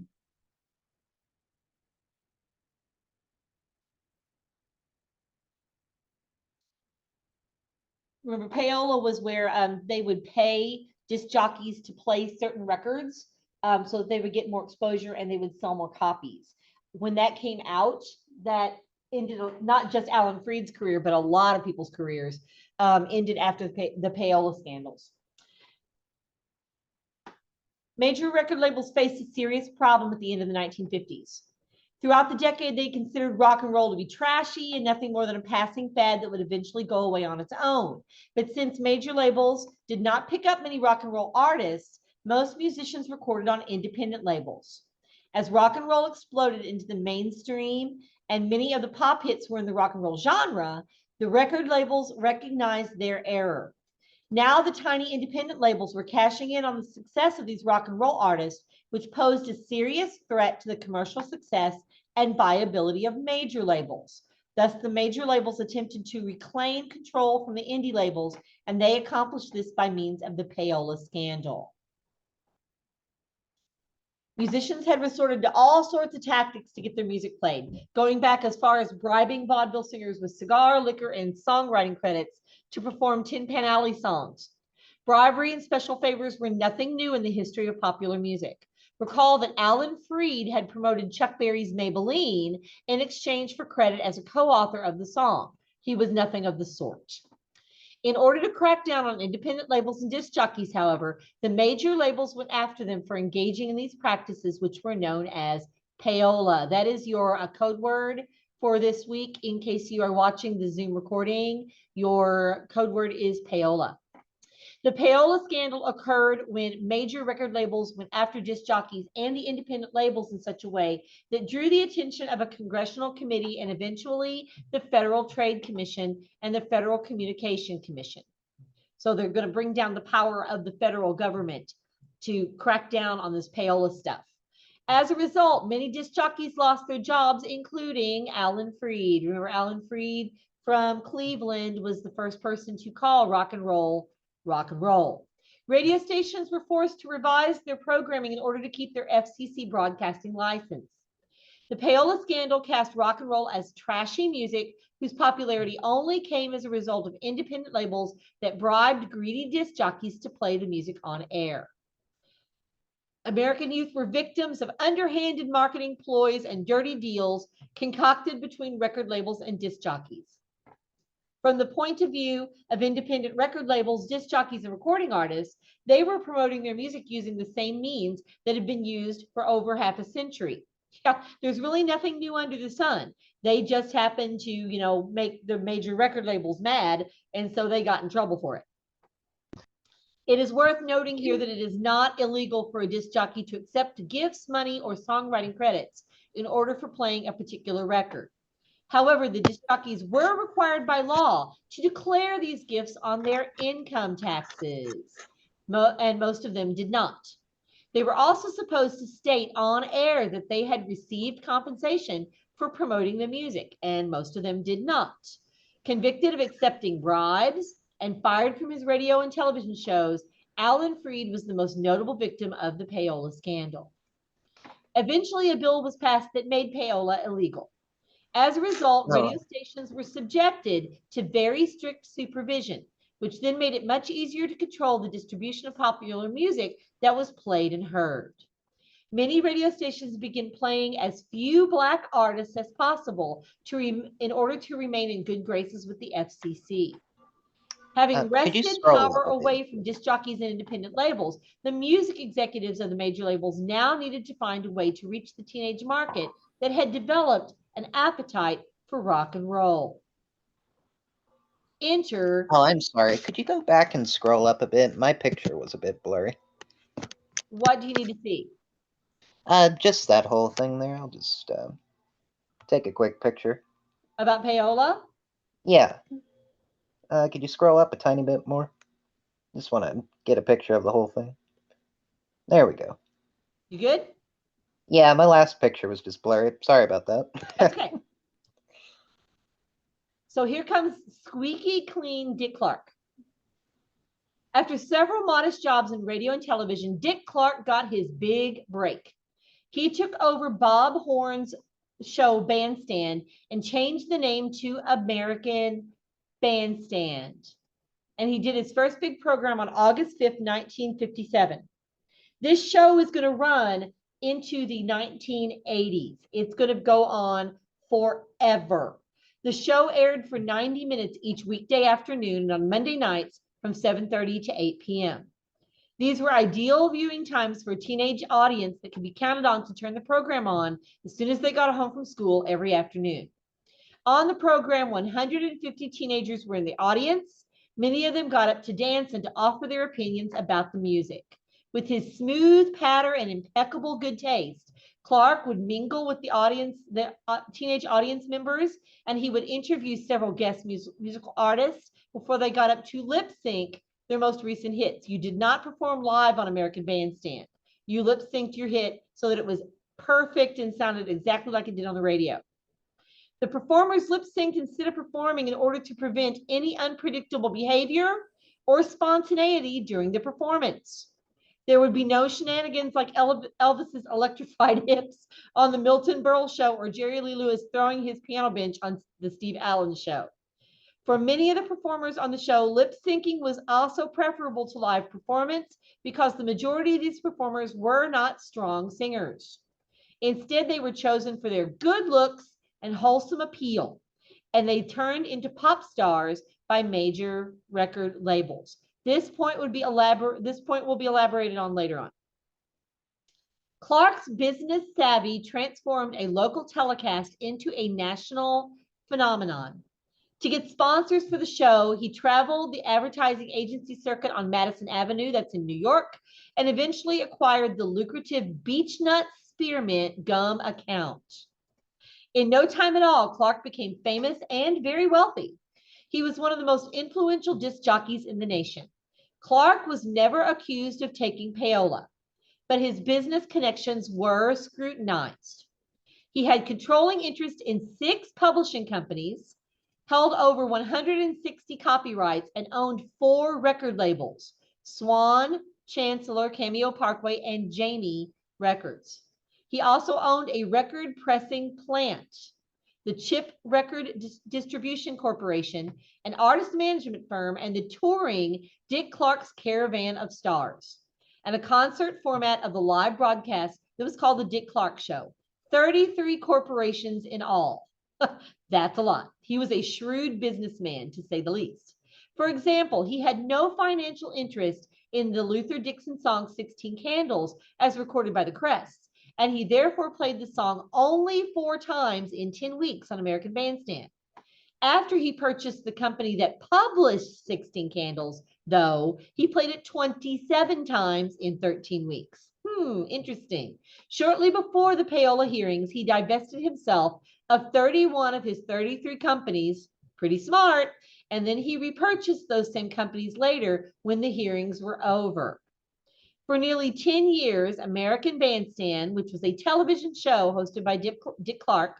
Remember, payola was where they would pay disc jockeys to play certain records so that they would get more exposure and they would sell more copies. When that came out, that ended not just Alan Freed's career, but a lot of people's careers ended after the payola scandals. Major record labels faced a serious problem at the end of the 1950s. Throughout the decade, they considered rock and roll to be trashy and nothing more than a passing fad that would eventually go away on its own. But since major labels did not pick up many rock and roll artists, most musicians recorded on independent labels. As rock and roll exploded into the mainstream and many of the pop hits were in the rock and roll genre, the record labels recognized their error. Now the tiny independent labels were cashing in on the success of these rock and roll artists, which posed a serious threat to the commercial success and viability of major labels. Thus, the major labels attempted to reclaim control from the indie labels, and they accomplished this by means of the payola scandal. Musicians had resorted to all sorts of tactics to get their music played, going back as far as bribing vaudeville singers with cigar, liquor, and songwriting credits to perform Tin Pan Alley songs. Bribery and special favors were nothing new in the history of popular music. Recall that Alan Freed had promoted Chuck Berry's Maybelline in exchange for credit as a co-author of the song. He was nothing of the sort. In order to crack down on independent labels and disc jockeys, however, the major labels went after them for engaging in these practices, which were known as payola. That is your code word for this week. In case you are watching the Zoom recording, your code word is payola. The payola scandal occurred when major record labels went after disc jockeys and the independent labels in such a way that drew the attention of a congressional committee and eventually the Federal Trade Commission and the Federal Communication Commission. So they're going to bring down the power of the federal government to crack down on this payola stuff. As a result, many disc jockeys lost their jobs, including Alan Freed. Remember, Alan Freed from Cleveland was the first person to call rock and roll. Radio stations were forced to revise their programming in order to keep their FCC broadcasting license. The payola scandal cast rock and roll as trashy music whose popularity only came as a result of independent labels that bribed greedy disc jockeys to play the music on air. American youth were victims of underhanded marketing ploys and dirty deals concocted between record labels and disc jockeys. From the point of view of independent record labels, disc jockeys, and recording artists, they were promoting their music using the same means that had been used for over half a century. Yeah, there's really nothing new under the sun. They just happened to, make the major record labels mad, and so they got in trouble for it. It is worth noting here that it is not illegal for a disc jockey to accept gifts, money, or songwriting credits in order for playing a particular record. However, the disc jockeys were required by law to declare these gifts on their income taxes, and most of them did not. They were also supposed to state on air that they had received compensation for promoting the music, and most of them did not. Convicted of accepting bribes and fired from his radio and television shows, Alan Freed was the most notable victim of the payola scandal. Eventually, a bill was passed that made payola illegal. As a result, radio stations were subjected to very strict supervision, which then made it much easier to control the distribution of popular music that was played and heard. Many radio stations began playing as few Black artists as possible in order to remain in good graces with the FCC. Having wrested power away from disc jockeys and independent labels, the music executives of the major labels now needed to find a way to reach the teenage market that had developed an appetite for rock and roll. enter. Oh, I'm sorry. Could you go back and scroll up a bit? My picture was a bit blurry. What do you need to see? Just that whole thing there. I'll just take a quick picture. About payola? Yeah. Could you scroll up a tiny bit more? Just want to get a picture of the whole thing. There we go. You good? Yeah, my last picture was just blurry. Sorry about that. That's okay. So here comes squeaky clean Dick Clark. After several modest jobs in radio and television, Dick Clark got his big break. He took over Bob Horn's show Bandstand and changed the name to American Bandstand. And he did his first big program on August 5th, 1957. This show is going to run into the 1980s. It's going to go on forever. The show aired for 90 minutes each weekday afternoon and on Monday nights from 7:30 to 8 p.m. These were ideal viewing times for a teenage audience that could be counted on to turn the program on as soon as they got home from school every afternoon. On the program, 150 teenagers were in the audience. Many of them got up to dance and to offer their opinions about the music. With his smooth patter and impeccable good taste, Clark would mingle with the audience, the teenage audience members, and he would interview several guest musical artists before they got up to lip sync their most recent hits. You did not perform live on American Bandstand. You lip synced your hit so that it was perfect and sounded exactly like it did on the radio. The performers lip synced instead of performing in order to prevent any unpredictable behavior or spontaneity during the performance. There would be no shenanigans like Elvis's electrified hips on the Milton Berle show or Jerry Lee Lewis throwing his piano bench on the Steve Allen show. For many of the performers on the show, lip syncing was also preferable to live performance because the majority of these performers were not strong singers. Instead, they were chosen for their good looks and wholesome appeal, and they turned into pop stars by major record labels. This point will be elaborated on later on. Clark's business savvy transformed a local telecast into a national phenomenon. To get sponsors for the show, he traveled the advertising agency circuit on Madison Avenue, that's in New York, and eventually acquired the lucrative Beechnut Spearmint gum account. In no time at all, Clark became famous and very wealthy. He was one of the most influential disc jockeys in the nation. Clark was never accused of taking payola, but his business connections were scrutinized. He had controlling interest in 6 publishing companies, held over 160 copyrights, and owned 4 record labels: Swan, Chancellor, Cameo Parkway, and Jamie Records. He also owned a record pressing plant, the Chip Record Distribution Corporation, an artist management firm, and the touring Dick Clark's Caravan of Stars, and a concert format of the live broadcast that was called the Dick Clark Show. 33 corporations in all. That's a lot. He was a shrewd businessman, to say the least. For example, he had no financial interest in the Luther Dixon song 16 Candles as recorded by the Crests, and he therefore played the song only 4 times in 10 weeks on American Bandstand. After he purchased the company that published 16 Candles, though, he played it 27 times in 13 weeks. Interesting. Shortly before the payola hearings, he divested himself of 31 of his 33 companies. Pretty smart. And then he repurchased those same companies later when the hearings were over. For nearly 10 years, American Bandstand, which was a television show hosted by Dick Clark,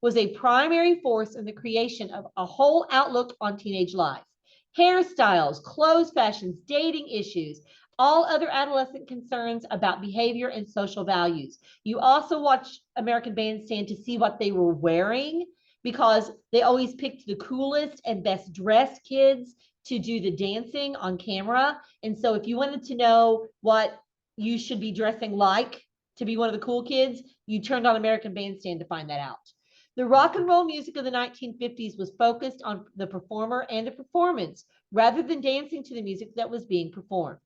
was a primary force in the creation of a whole outlook on teenage life. Hairstyles, clothes fashions, dating issues, all other adolescent concerns about behavior and social values. You also watch American Bandstand to see what they were wearing, because they always picked the coolest and best dressed kids to do the dancing on camera. And so if you wanted to know what you should be dressing like to be one of the cool kids, you turned on American Bandstand to find that out. The rock and roll music of the 1950s was focused on the performer and the performance rather than dancing to the music that was being performed.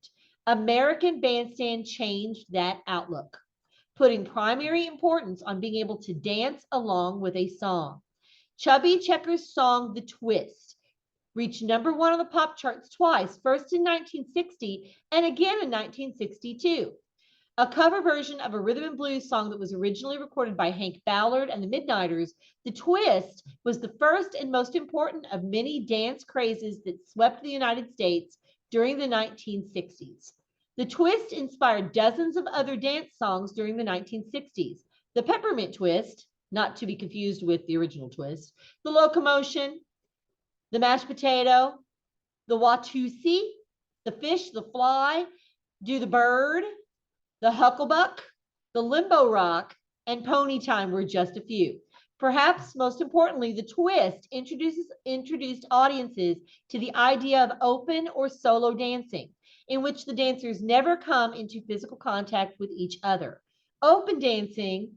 American Bandstand changed that outlook, putting primary importance on being able to dance along with a song. Chubby Checker's song, The Twist, reached #1 on the pop charts twice, first in 1960 and again in 1962. A cover version of a rhythm and blues song that was originally recorded by Hank Ballard and the Midnighters, The Twist was the first and most important of many dance crazes that swept the United States during the 1960s. The Twist inspired dozens of other dance songs during the 1960s. The Peppermint Twist, not to be confused with the original Twist, the Locomotion, the Mashed Potato, the Watusi, the Fish, the Fly, Do the Bird, the Hucklebuck, the Limbo Rock, and Pony Time were just a few. Perhaps most importantly, the Twist introduced audiences to the idea of open or solo dancing, in which the dancers never come into physical contact with each other. Open dancing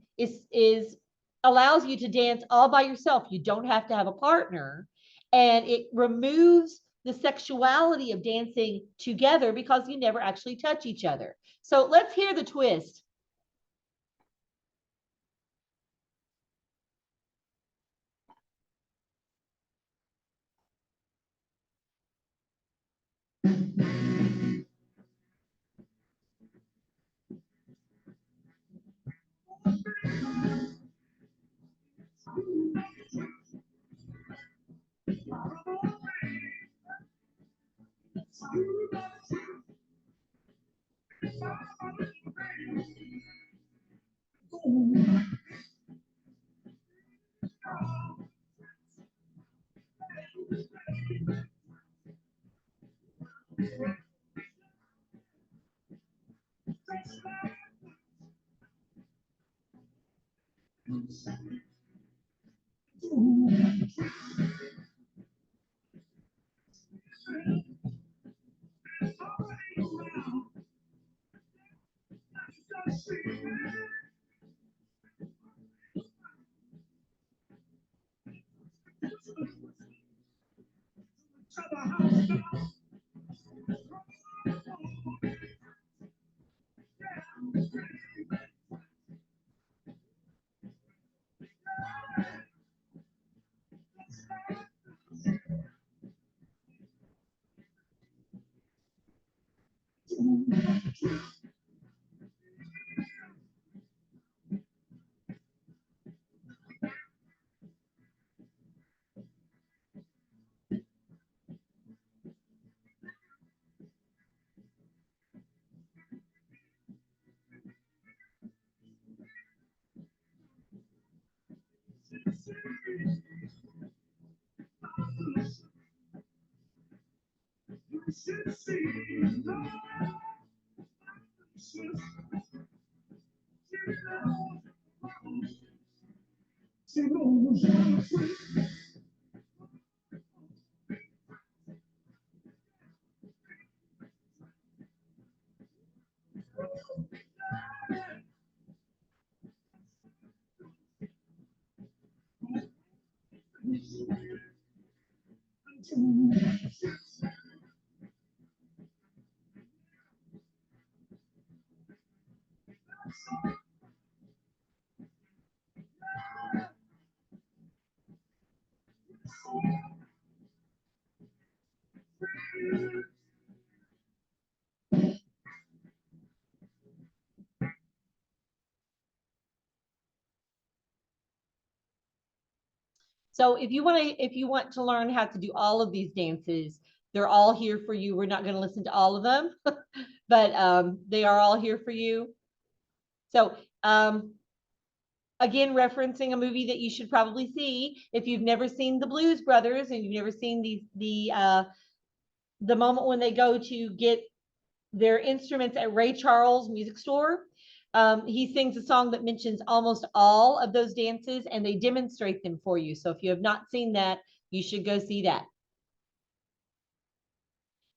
allows you to dance all by yourself. You don't have to have a partner, and it removes the sexuality of dancing together because you never actually touch each other. So let's hear the Twist. So if you want to learn how to do all of these dances, they're all here for you. We're not going to listen to all of them, but they are all here for you. So again, referencing a movie that you should probably see if you've never seen the Blues Brothers and you've never seen the moment when they go to get their instruments at Ray Charles music store. He sings a song that mentions almost all of those dances, and they demonstrate them for you. So if you have not seen that, you should go see that.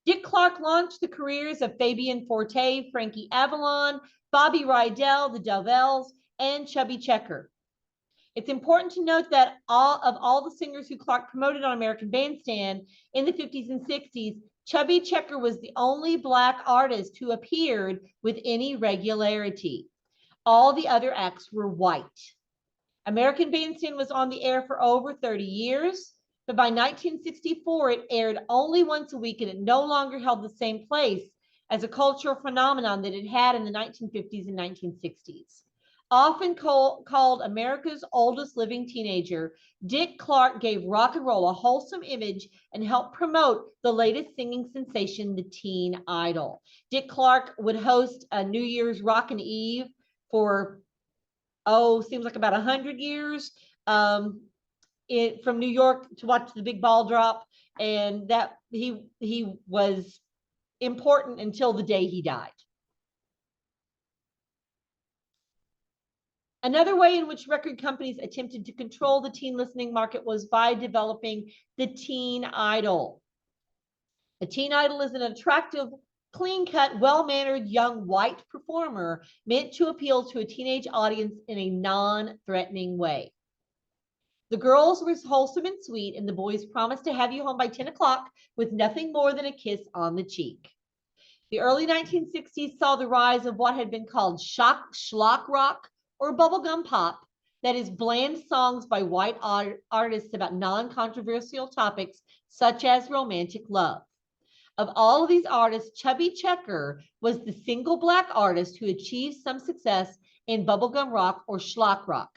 Dick Clark launched the careers of Fabian Forte, Frankie Avalon, Bobby Rydell, the Delvells, and Chubby Checker. It's important to note that all the singers who Clark promoted on American Bandstand in the 50s and 60s, Chubby Checker was the only Black artist who appeared with any regularity. All the other acts were white. American Bandstand was on the air for over 30 years. But by 1964, it aired only once a week and it no longer held the same place as a cultural phenomenon that it had in the 1950s and 1960s. Often called America's oldest living teenager, Dick Clark gave rock and roll a wholesome image and helped promote the latest singing sensation, the teen idol. Dick Clark would host a New Year's Rockin' Eve for, seems like about 100 years. From New York to watch the big ball drop, and that he was important until the day he died. Another way in which record companies attempted to control the teen listening market was by developing the teen idol. A teen idol is an attractive, clean-cut, well-mannered young white performer meant to appeal to a teenage audience in a non-threatening way. The girls were wholesome and sweet, and the boys promised to have you home by 10 o'clock with nothing more than a kiss on the cheek. The early 1960s saw the rise of what had been called schlock rock or bubblegum pop, that is, bland songs by white artists about non-controversial topics such as romantic love. Of all of these artists, Chubby Checker was the single Black artist who achieved some success in bubblegum rock or schlock rock.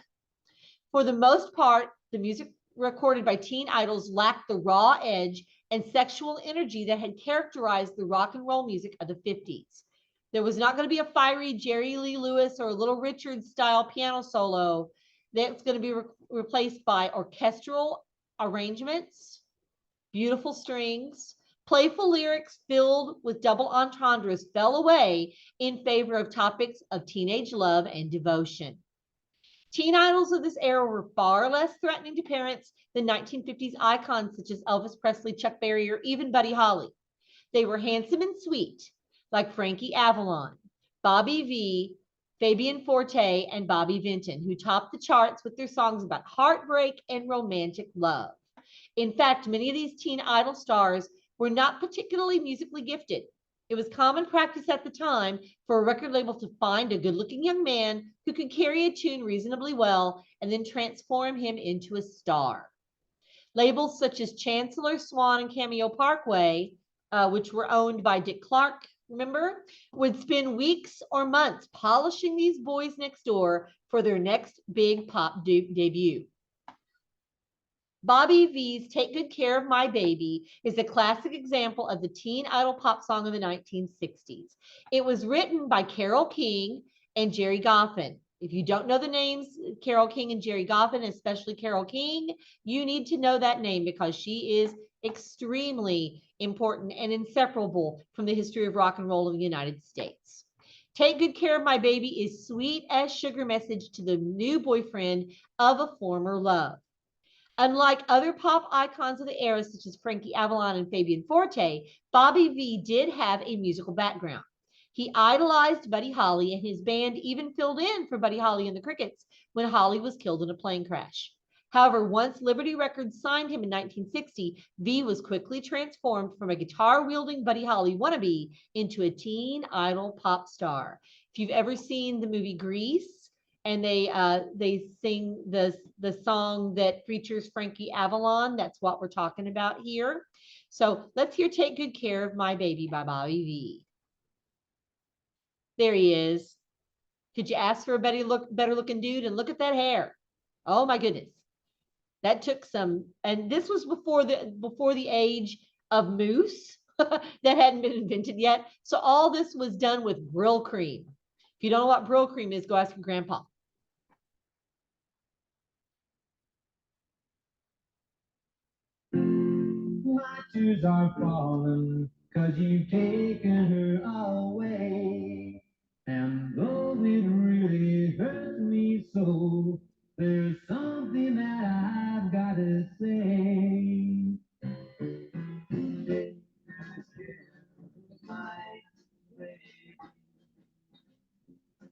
For the most part, the music recorded by teen idols lacked the raw edge and sexual energy that had characterized the rock and roll music of the 50s. There was not going to be a fiery Jerry Lee Lewis or Little Richard style piano solo that's going to be replaced by orchestral arrangements, beautiful strings, playful lyrics filled with double entendres fell away in favor of topics of teenage love and devotion. Teen idols of this era were far less threatening to parents than 1950s icons such as Elvis Presley, Chuck Berry, or even Buddy Holly. They were handsome and sweet, like Frankie Avalon, Bobby V, Fabian Forte, and Bobby Vinton, who topped the charts with their songs about heartbreak and romantic love. In fact, many of these teen idol stars were not particularly musically gifted. It was common practice at the time for a record label to find a good-looking young man who could carry a tune reasonably well and then transform him into a star. Labels such as Chancellor, Swan, and Cameo Parkway, which were owned by Dick Clark, remember, would spend weeks or months polishing these boys next door for their next big pop debut. Bobby V's Take Good Care of My Baby is a classic example of the teen idol pop song of the 1960s. It was written by Carole King and Jerry Goffin. If you don't know the names, Carole King and Jerry Goffin, especially Carole King, you need to know that name because she is extremely important and inseparable from the history of rock and roll in the United States. Take Good Care of My Baby is sweet as sugar message to the new boyfriend of a former love. Unlike other pop icons of the era, such as Frankie Avalon and Fabian Forte, Bobby V did have a musical background. He idolized Buddy Holly, and his band even filled in for Buddy Holly and the Crickets when Holly was killed in a plane crash. However, once Liberty Records signed him in 1960, V was quickly transformed from a guitar-wielding Buddy Holly wannabe into a teen idol pop star. If you've ever seen the movie Grease, and they sing the song that features Frankie Avalon, that's what we're talking about here. So let's hear Take Good Care of My Baby by Bobby V. There he is. Could you ask for a better looking dude? And look at that hair. Oh my goodness. That took some, and this was before the age of mousse that hadn't been invented yet. So all this was done with Brill cream. If you don't know what Brill cream is, go ask your grandpa. My tears are falling, 'cause you've taken her away. And though it really hurts me so, there's something that I've got to say.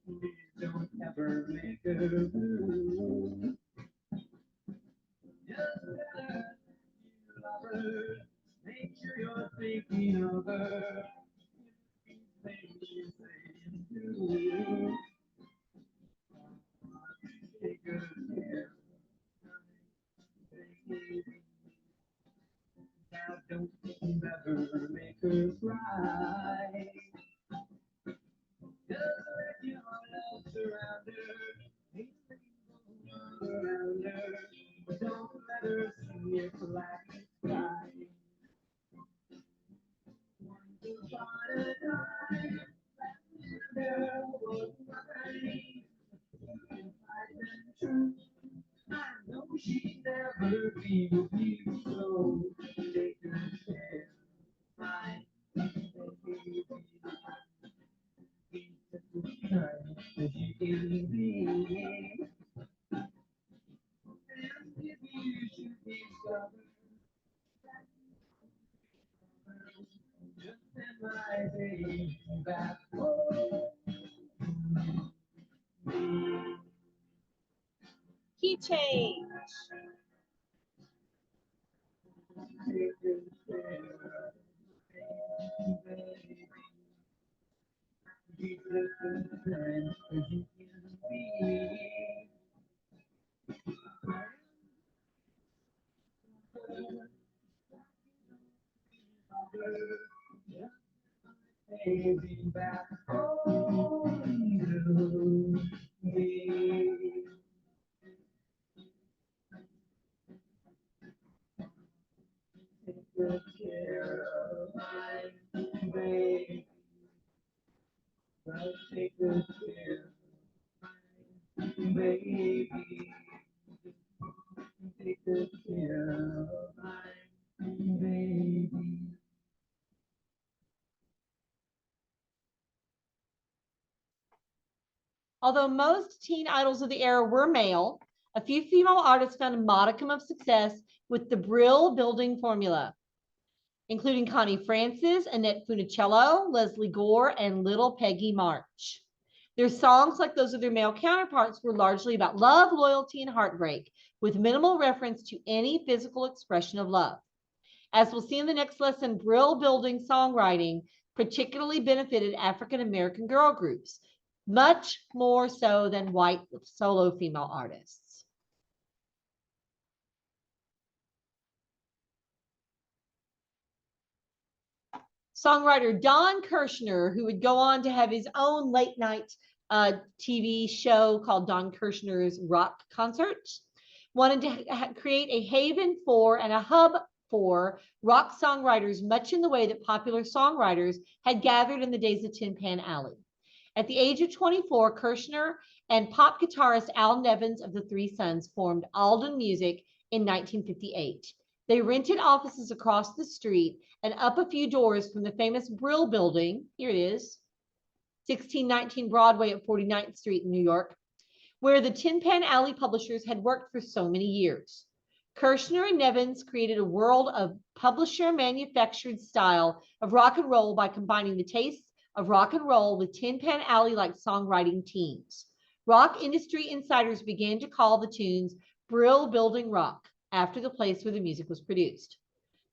Please don't ever make her blue. Just tell her you love her. Make sure you're thinking of her. Things you saying to you. Take good care. never make her cry. Just let your love surround her, ain't around her, but don't let her see it black and sky. Once upon a time, that girl was mine. And true, I know she'd never be with you, so take her care. My baby, be just as kind as you can be. And if you should be stubborn, just send my baby back home. Key change. Take good care, baby. Be just as kind as you can be. Baby, back home to me. Take good care of my baby. Well, take good care of my baby. Take good care of my baby. Although most teen idols of the era were male, a few female artists found a modicum of success with the Brill building formula, including Connie Francis, Annette Funicello, Leslie Gore, and Little Peggy March. Their songs, like those of their male counterparts, were largely about love, loyalty, and heartbreak, with minimal reference to any physical expression of love. As we'll see in the next lesson, Brill building songwriting particularly benefited African American girl groups, much more so than white solo female artists. Songwriter Don Kirshner, who would go on to have his own late night TV show called Don Kirshner's Rock Concerts, wanted to create a haven for and a hub for rock songwriters, much in the way that popular songwriters had gathered in the days of Tin Pan Alley. At the age of 24, Kirshner and pop guitarist Al Nevins of the Three Sons formed Alden Music in 1958. They rented offices across the street and up a few doors from the famous Brill building. Here it is, 1619 Broadway at 49th Street in New York, where the Tin Pan Alley publishers had worked for so many years. Kirshner and Nevins created a world of publisher-manufactured style of rock and roll by combining the tastes of rock and roll with Tin Pan Alley-like songwriting teams. Rock industry insiders began to call the tunes Brill Building Rock, after the place where the music was produced.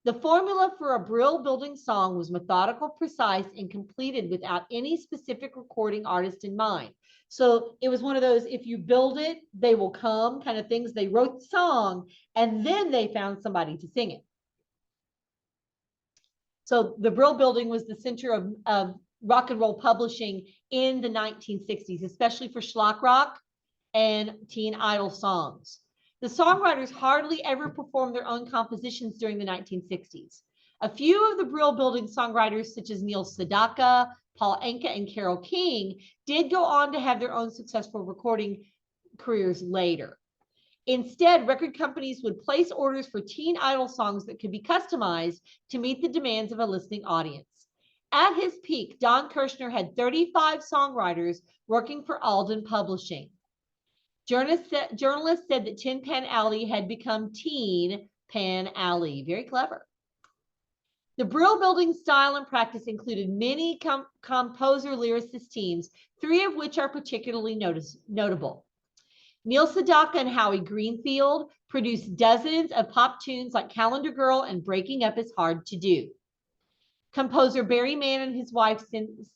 The formula for a Brill building song was methodical, precise, and completed without any specific recording artist in mind. So it was one of those, if you build it, they will come kind of things. They wrote the song and then they found somebody to sing it. So the Brill building was the center of rock and roll publishing in the 1960s, especially for schlock rock and teen idol songs. The songwriters hardly ever performed their own compositions during the 1960s. A few of the Brill building songwriters, such as Neil Sedaka, Paul Anka, and Carole King, did go on to have their own successful recording careers later. Instead, record companies would place orders for teen idol songs that could be customized to meet the demands of a listening audience. At his peak, Don Kirshner had 35 songwriters working for Alden Publishing. Journalists said that Tin Pan Alley had become Teen Pan Alley. Very clever. The Brill building style and practice included many composer lyricist teams, three of which are particularly notable. Neil Sedaka and Howie Greenfield produced dozens of pop tunes like Calendar Girl and Breaking Up Is Hard to Do. Composer Barry Mann and his wife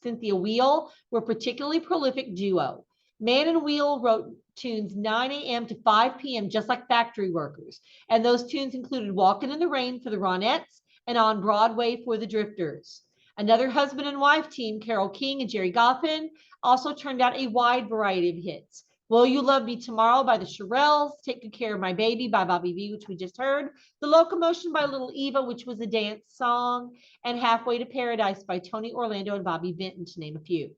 Cynthia Wheel were a particularly prolific duo. Mann and Wheel wrote tunes 9 a.m. to 5 p.m. just like factory workers. And those tunes included Walking in the Rain for the Ronettes and on Broadway for the Drifters. Another husband and wife team, Carole King and Jerry Goffin, also turned out a wide variety of hits. Will You Love Me Tomorrow by the Shirelles, Take Good Care of My Baby by Bobby V, which we just heard, The Locomotion by Little Eva, which was a dance song, and Halfway to Paradise by Tony Orlando and Bobby Vinton, to name a few.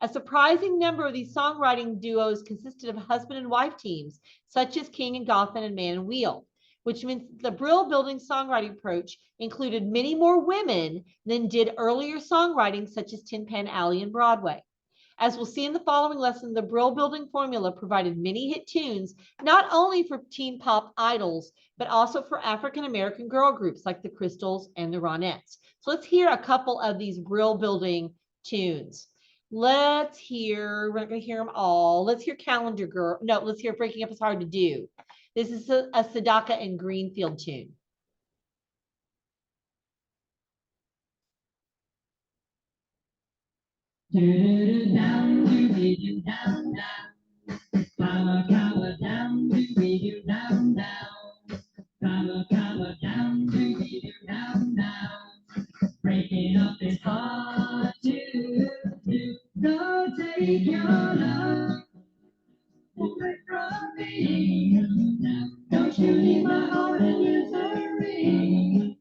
A surprising number of these songwriting duos consisted of husband and wife teams, such as King and Goffin and Man and Wheel, which means the Brill Building songwriting approach included many more women than did earlier songwriting, such as Tin Pan Alley and Broadway. As we'll see in the following lesson, the Brill Building formula provided many hit tunes, not only for teen pop idols, but also for African-American girl groups like the Crystals and the Ronettes. So let's hear a couple of these Brill Building tunes. Let's hear, we're not going to hear them all. Let's hear Calendar Girl. No, let's hear Breaking Up Is Hard to Do. This is a Sedaka and Greenfield tune. Down, do down, down. Kama, kama, down, do down, down. Kama, kama, down, do down, down. Breaking up is hard to do. Don't take your love away from me. Don't you leave my heart in misery.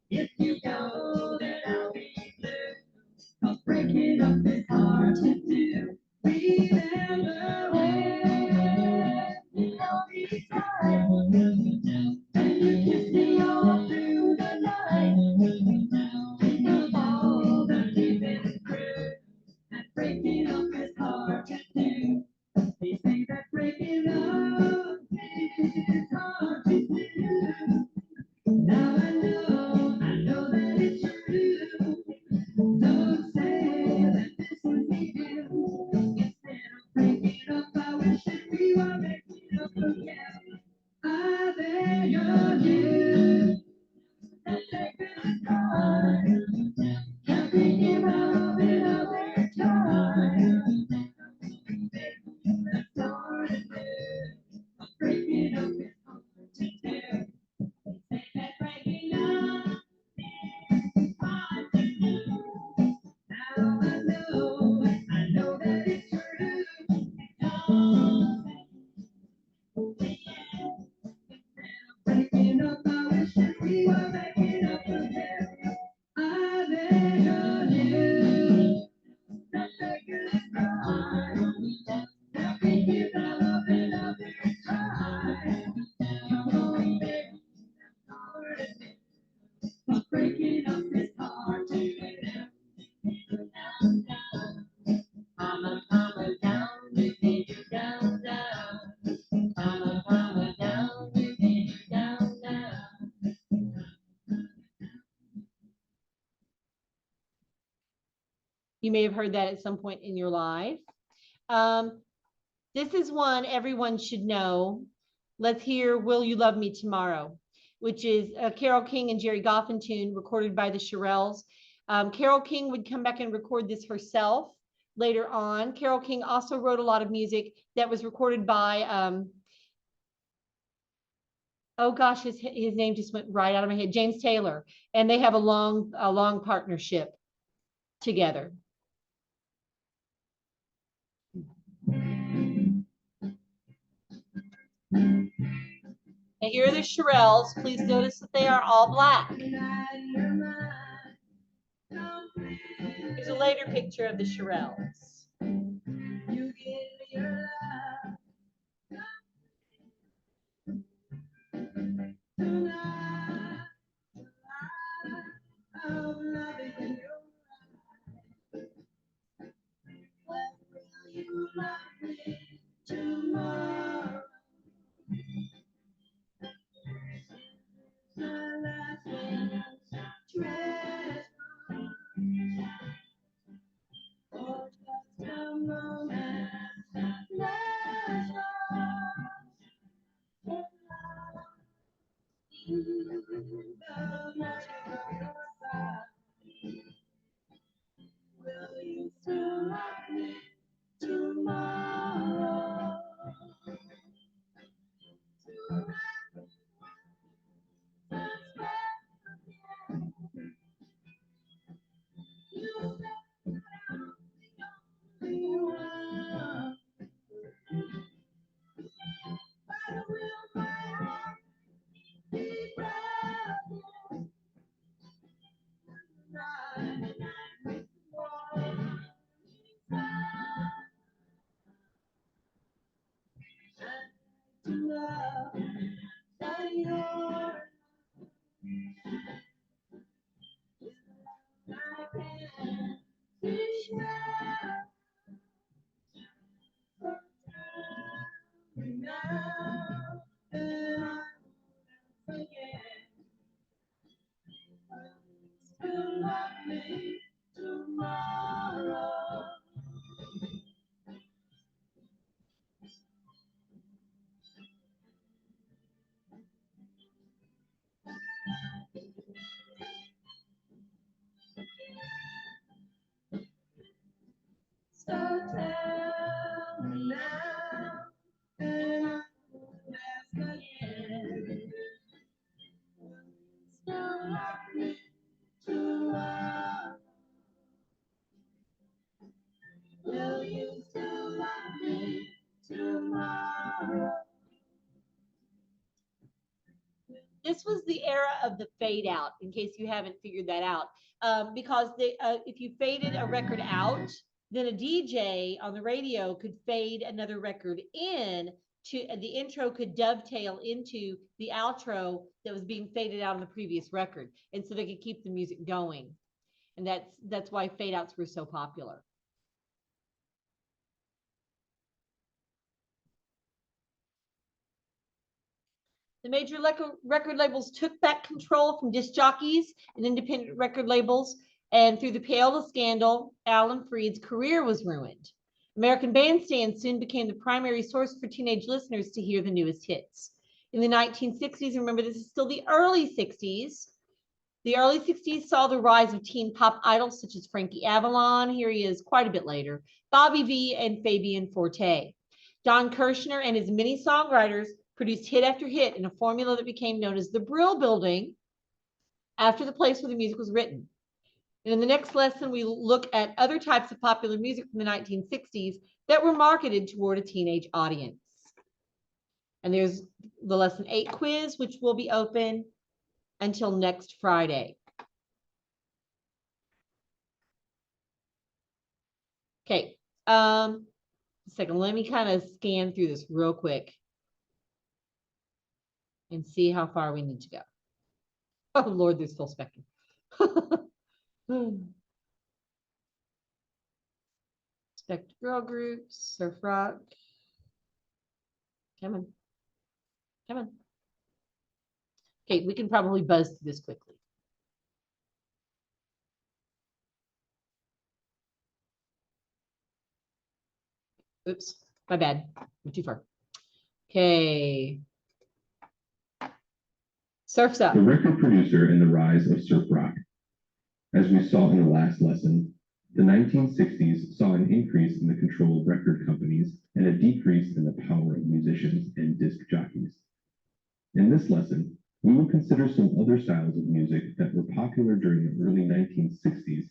If you go, then I'll be blue. 'Cause breaking up is hard to do. Remember when you know me time, and you kiss me all through the night. Think of all that we've been through, and breaking up is hard to do. They say that breaking up is hard to do. Now I know that it's true. Don't say that this was the end. Instead of breaking up, I wish that we were making up again. I beg of you, don't take this time. Can't begin my love another time. That's hard to do. Breaking up is hard to do. Say that breaking up is hard to do. Now I know that it's true. Don't say breaking up, I wish that we were making up again. I beg of you, don't take this time. Let me give our love another try. Come on, baby, hard to do. But breaking up is hard to do. Down, down. Mama, down, you down, down. Mama, down, you down, down. You may have heard that at some point in your life. This is one everyone should know. Let's hear Will You Love Me Tomorrow, which is a Carole King and Jerry Goffin tune recorded by the Shirelles. Carole King would come back and record this herself later on. Carole King also wrote a lot of music that was recorded by, oh gosh, his name just went right out of my head, James Taylor. And they have a long partnership together. And here are the Shirelles. Please notice that they are all black. Here's a later picture of the Shirelles. You give me your love tonight. I'm loving you. When will you love me tomorrow? My last treasure. Oh, you still love me tomorrow? This was the era of the fade out, in case you haven't figured that out. Because if you faded a record out, then a DJ on the radio could fade another record in to the intro could dovetail into the outro that was being faded out on the previous record. And so they could keep the music going. And that's why fade outs were so popular. The major record labels took back control from disc jockeys and independent record labels, and through the Paola scandal, Alan Freed's career was ruined. American Bandstand soon became the primary source for teenage listeners to hear the newest hits. In the 1960s, remember this is still the early 60s, the early 60s saw the rise of teen pop idols such as Frankie Avalon, here he is quite a bit later, Bobby V, and Fabian Forte. Don Kirshner and his many songwriters produced hit after hit in a formula that became known as the Brill Building after the place where the music was written. And in the next lesson, we look at other types of popular music from the 1960s that were marketed toward a teenage audience. And there's the lesson 8 quiz, which will be open until next Friday. Okay, a second, let me kind of scan through this real quick and see how far we need to go. Oh Lord, there's full spectrum. Spectre girl groups, surf rock. Come on. Come on. Okay, we can probably buzz through this quickly. Oops, my bad. Went too far. Okay. Surf's up. The record producer and the rise of surf rock. As we saw in the last lesson, the 1960s saw an increase in the control of record companies and a decrease in the power of musicians and disc jockeys. In this lesson, we will consider some other styles of music that were popular during the early 1960s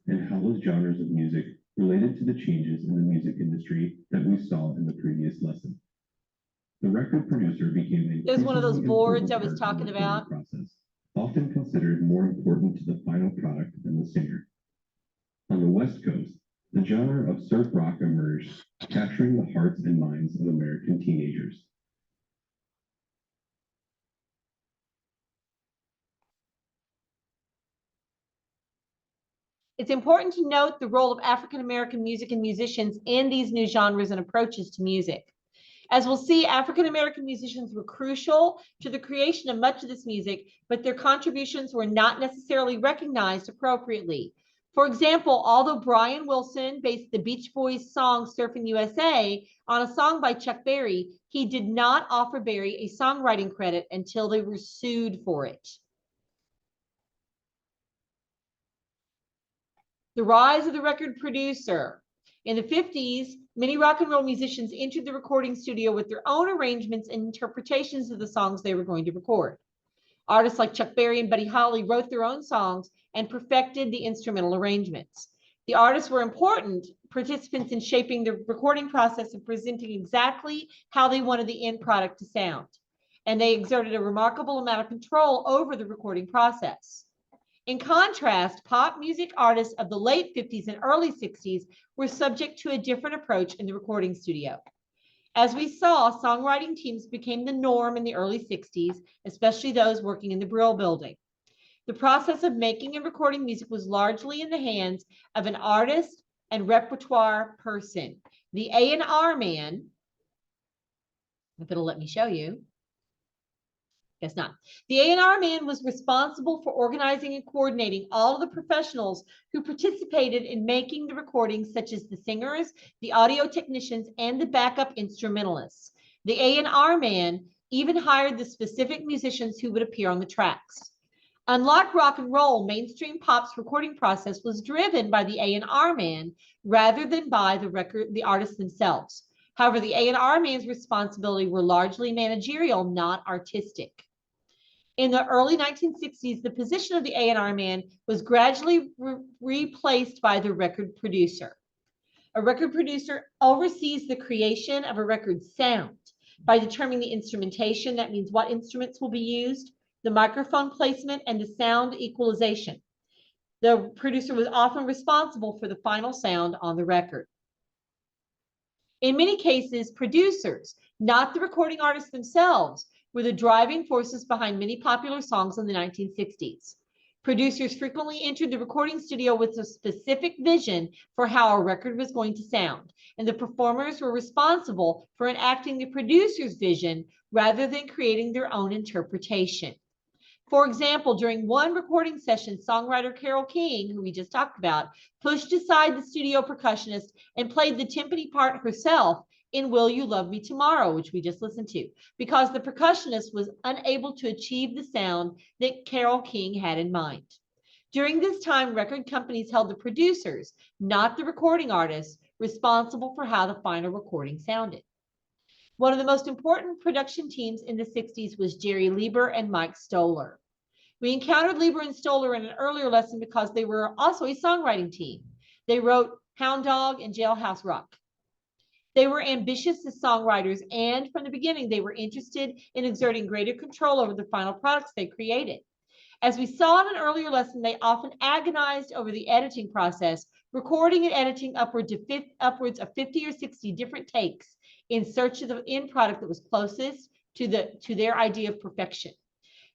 and how those genres of music related to the changes in the music industry that we saw in the previous lesson. The record producer became a There's one of those boards I was important part of talking the recording about. process, often considered more important to the final product than the singer. On the West Coast, the genre of surf rock emerged, capturing the hearts and minds of American teenagers. It's important to note the role of African-American music and musicians in these new genres and approaches to music. As we'll see, African-American musicians were crucial to the creation of much of this music, but their contributions were not necessarily recognized appropriately. For example, although Brian Wilson based the Beach Boys song Surfing USA on a song by Chuck Berry, he did not offer Berry a songwriting credit until they were sued for it. The rise of the record producer. In the 50s, many rock and roll musicians entered the recording studio with their own arrangements and interpretations of the songs they were going to record. Artists like Chuck Berry and Buddy Holly wrote their own songs and perfected the instrumental arrangements. The artists were important participants in shaping the recording process and presenting exactly how they wanted the end product to sound. And they exerted a remarkable amount of control over the recording process. In contrast, pop music artists of the late 50s and early 60s were subject to a different approach in the recording studio. As we saw, songwriting teams became the norm in the early 60s, especially those working in the Brill Building. The process of making and recording music was largely in the hands of an artist and repertoire person. The A&R man, if it'll let me show you. Guess not. The A&R man was responsible for organizing and coordinating all of the professionals who participated in making the recordings, such as the singers, the audio technicians, and the backup instrumentalists. The A&R man even hired the specific musicians who would appear on the tracks. Unlike rock and roll, mainstream pop's recording process was driven by the A&R man rather than by the artists themselves. However, the A&R man's responsibility were largely managerial, not artistic. In the early 1960s, the position of the A&R man was gradually replaced by the record producer. A record producer oversees the creation of a record sound by determining the instrumentation. That means what instruments will be used, the microphone placement, and the sound equalization. The producer was often responsible for the final sound on the record. In many cases, producers, not the recording artists themselves, were the driving forces behind many popular songs in the 1960s. Producers frequently entered the recording studio with a specific vision for how a record was going to sound, and the performers were responsible for enacting the producer's vision rather than creating their own interpretation. For example, during one recording session, songwriter Carole King, who we just talked about, pushed aside the studio percussionist and played the timpani part herself in Will You Love Me Tomorrow, which we just listened to, because the percussionist was unable to achieve the sound that Carole King had in mind. During this time, record companies held the producers, not the recording artists, responsible for how the final recording sounded. One of the most important production teams in the 60s was Jerry Leiber and Mike Stoller. We encountered Leiber and Stoller in an earlier lesson because they were also a songwriting team. They wrote Hound Dog and Jailhouse Rock. They were ambitious as songwriters, and from the beginning, they were interested in exerting greater control over the final products they created. As we saw in an earlier lesson, they often agonized over the editing process, recording and editing upwards of 50 or 60 different takes in search of the end product that was closest to their idea of perfection.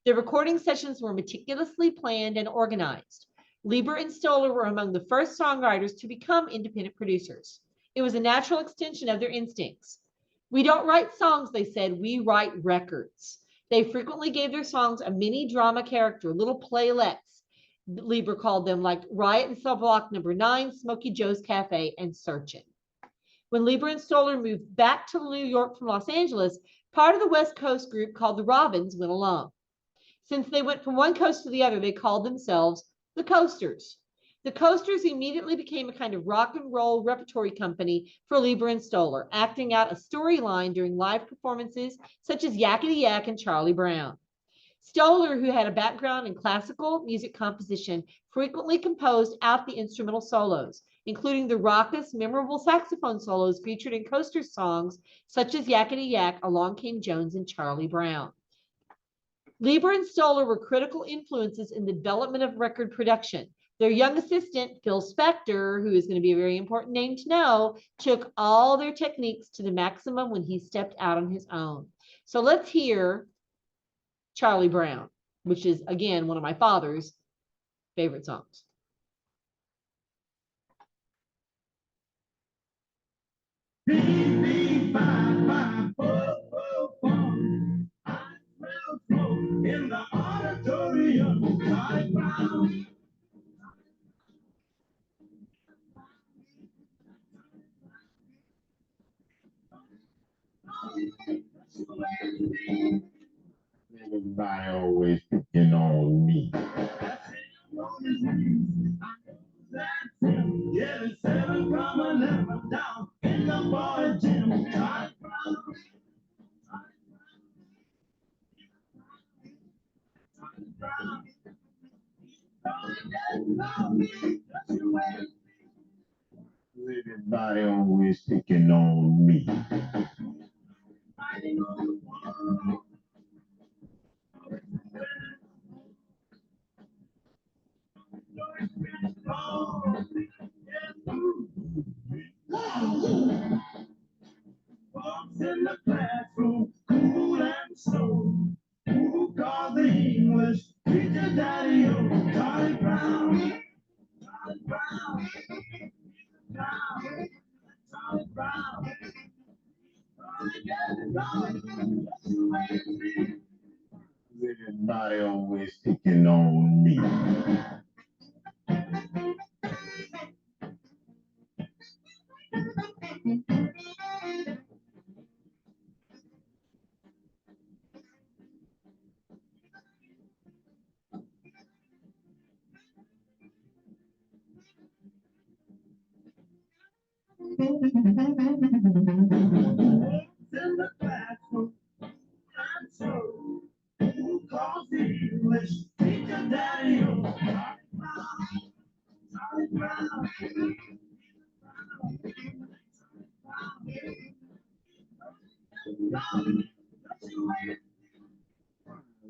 The recording sessions were meticulously planned and organized. Leiber and Stoller were among the first songwriters to become independent producers. It was a natural extension of their instincts. We don't write songs, they said, we write records. They frequently gave their songs a mini drama character, little playlets, Leiber called them, like Riot in Cell Block Number 9, Smokey Joe's Cafe, and Searchin'. When Leiber and Stoller moved back to New York from Los Angeles, part of the West Coast group called the Robins went along. Since they went from one coast to the other, they called themselves the Coasters. The Coasters immediately became a kind of rock and roll repertory company for Leiber and Stoller, acting out a storyline during live performances such as Yakety Yak and Charlie Brown. Stoller, who had a background in classical music composition, frequently composed out the instrumental solos, including the raucous, memorable saxophone solos featured in Coasters songs such as Yakety Yak, Along Came Jones, and Charlie Brown. Leiber and Stoller were critical influences in the development of record production. Their young assistant, Phil Spector, who is going to be a very important name to know, took all their techniques to the maximum when he stepped out on his own. So let's hear Charlie Brown, which is, again, one of my father's favorite songs. Beep, beep, bye, bye, oh, oh, oh. I smell smoke in the auditorium. Charlie Brown. Everybody always picking on me. Yeah, the 7 coming up down in the boy gym. Charlie Brown. Everybody always picking on me. Folks in the classroom, cool and slow. Who called the English teacher daddy? Oh, Charlie Brown. Charlie Brown. Brown. Charlie Brown. Everybody always picking on me. In the classroom, and so who calls the English teacher daddy? Oh, Charlie Brown. Charlie Brown.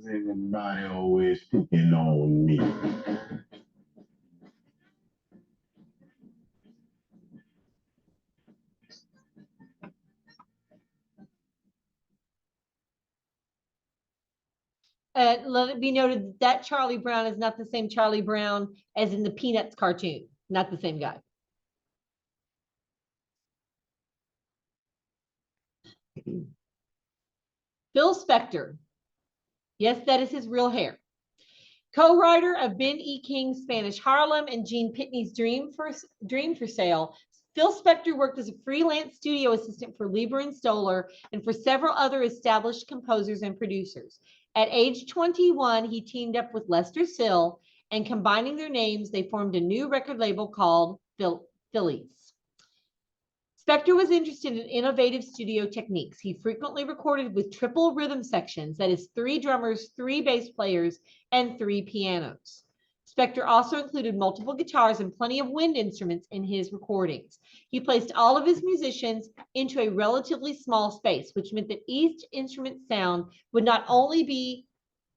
Everybody always picking on me. Let it be noted that that Charlie Brown is not the same Charlie Brown as in the Peanuts cartoon. Not the same guy. Phil Spector. Yes, that is his real hair. Co-writer of Ben E. King's Spanish Harlem and Gene Pitney's Dream for Sale, Phil Spector worked as a freelance studio assistant for Lieber and Stoller and for several other established composers and producers. At age 21, he teamed up with Lester Sill, and combining their names, they formed a new record label called Phillies. Spector was interested in innovative studio techniques. He frequently recorded with triple rhythm sections, that is 3 drummers, 3 bass players, and 3 pianos. Spector also included multiple guitars and plenty of wind instruments in his recordings. He placed all of his musicians into a relatively small space, which meant that each instrument's sound would not only be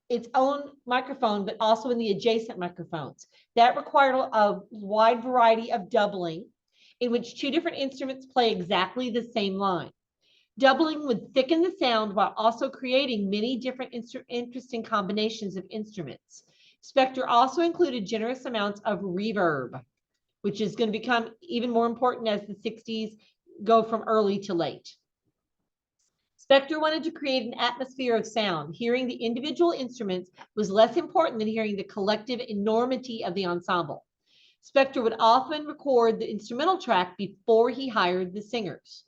its own microphone, but also in the adjacent microphones. That required a wide variety of doubling, in which 2 different instruments play exactly the same line. Doubling would thicken the sound while also creating many different interesting combinations of instruments. Spector also included generous amounts of reverb, which is going to become even more important as the 60s go from early to late. Spector wanted to create an atmosphere of sound. Hearing the individual instruments was less important than hearing the collective enormity of the ensemble. Spector would often record the instrumental track before he hired the singers.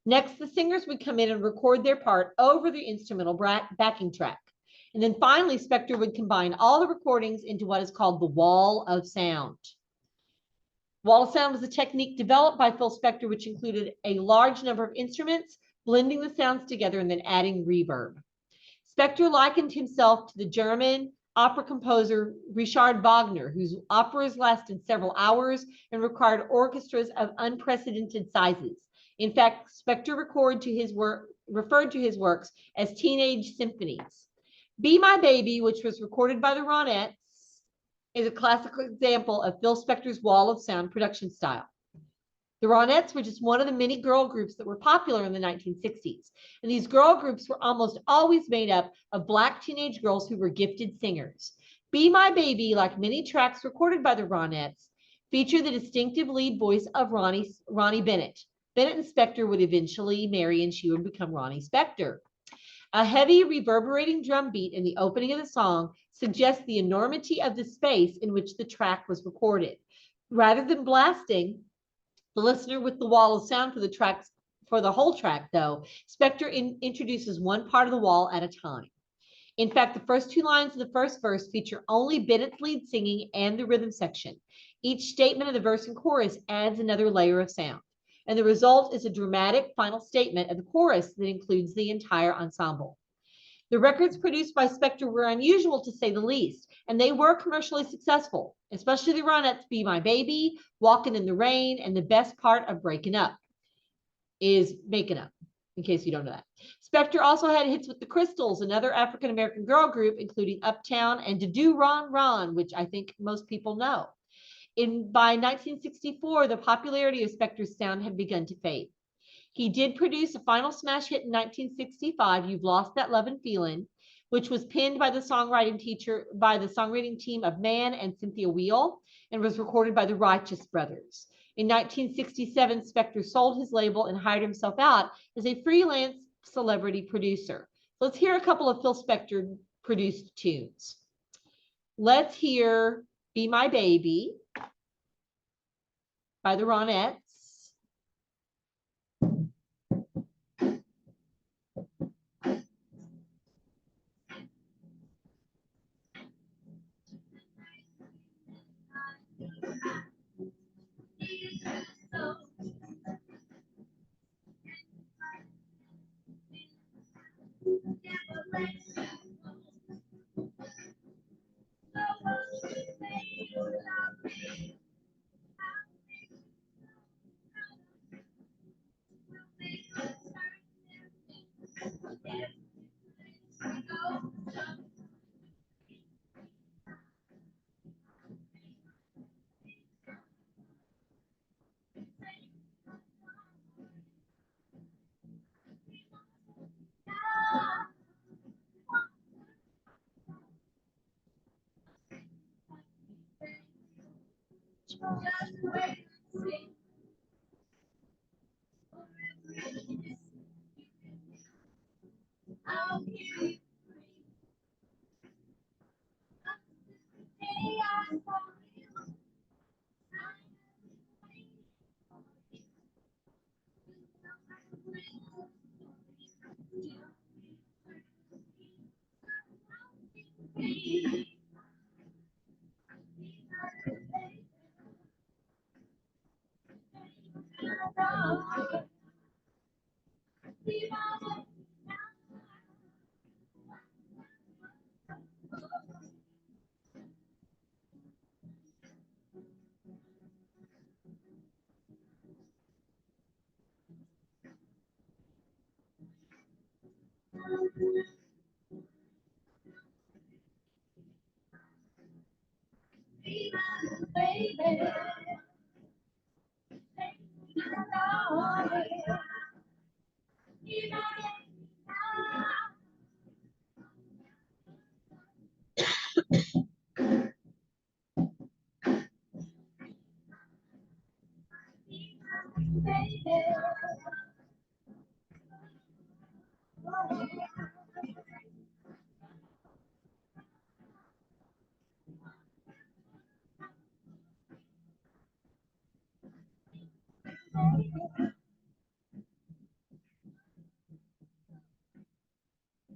Next, the singers would come in and record their part over the instrumental backing track. And then finally, Spector would combine all the recordings into what is called the wall of sound. Wall of sound was a technique developed by Phil Spector, which included a large number of instruments, blending the sounds together and then adding reverb. Spector likened himself to the German opera composer Richard Wagner, whose operas lasted several hours and required orchestras of unprecedented sizes. In fact, Spector referred to his works as teenage symphonies. Be My Baby, which was recorded by the Ronettes, is a classical example of Phil Spector's wall of sound production style. The Ronettes were just one of the many girl groups that were popular in the 1960s. And these girl groups were almost always made up of Black teenage girls who were gifted singers. Be My Baby, like many tracks recorded by the Ronettes, featured the distinctive lead voice of Ronnie Bennett. Bennett and Spector would eventually marry, and she would become Ronnie Spector. A heavy reverberating drum beat in the opening of the song suggests the enormity of the space in which the track was recorded. Rather than blasting the listener with the wall of sound for the whole track, though, Spector introduces one part of the wall at a time. In fact, the first 2 lines of the first verse feature only Bennett's lead singing and the rhythm section. Each statement of the verse and chorus adds another layer of sound. And the result is a dramatic final statement of the chorus that includes the entire ensemble. The records produced by Spector were unusual, to say the least, and they were commercially successful, especially the Ronettes' Be My Baby, Walking in the Rain, and the best part of Breaking Up is Making Up, in case you don't know that. Spector also had hits with the Crystals, another African-American girl group, including Uptown and To Do Ron Ron, which I think most people know. By 1964, the popularity of Spector's sound had begun to fade. He did produce a final smash hit in 1965, You've Lost That Lovin' Feelin', which was penned by the songwriting team of Mann and Cynthia Weil and was recorded by the Righteous Brothers. In 1967, Spector sold his label and hired himself out as a freelance celebrity producer. Let's hear a couple of Phil Spector produced tunes. Let's hear Be My Baby by the Ronettes.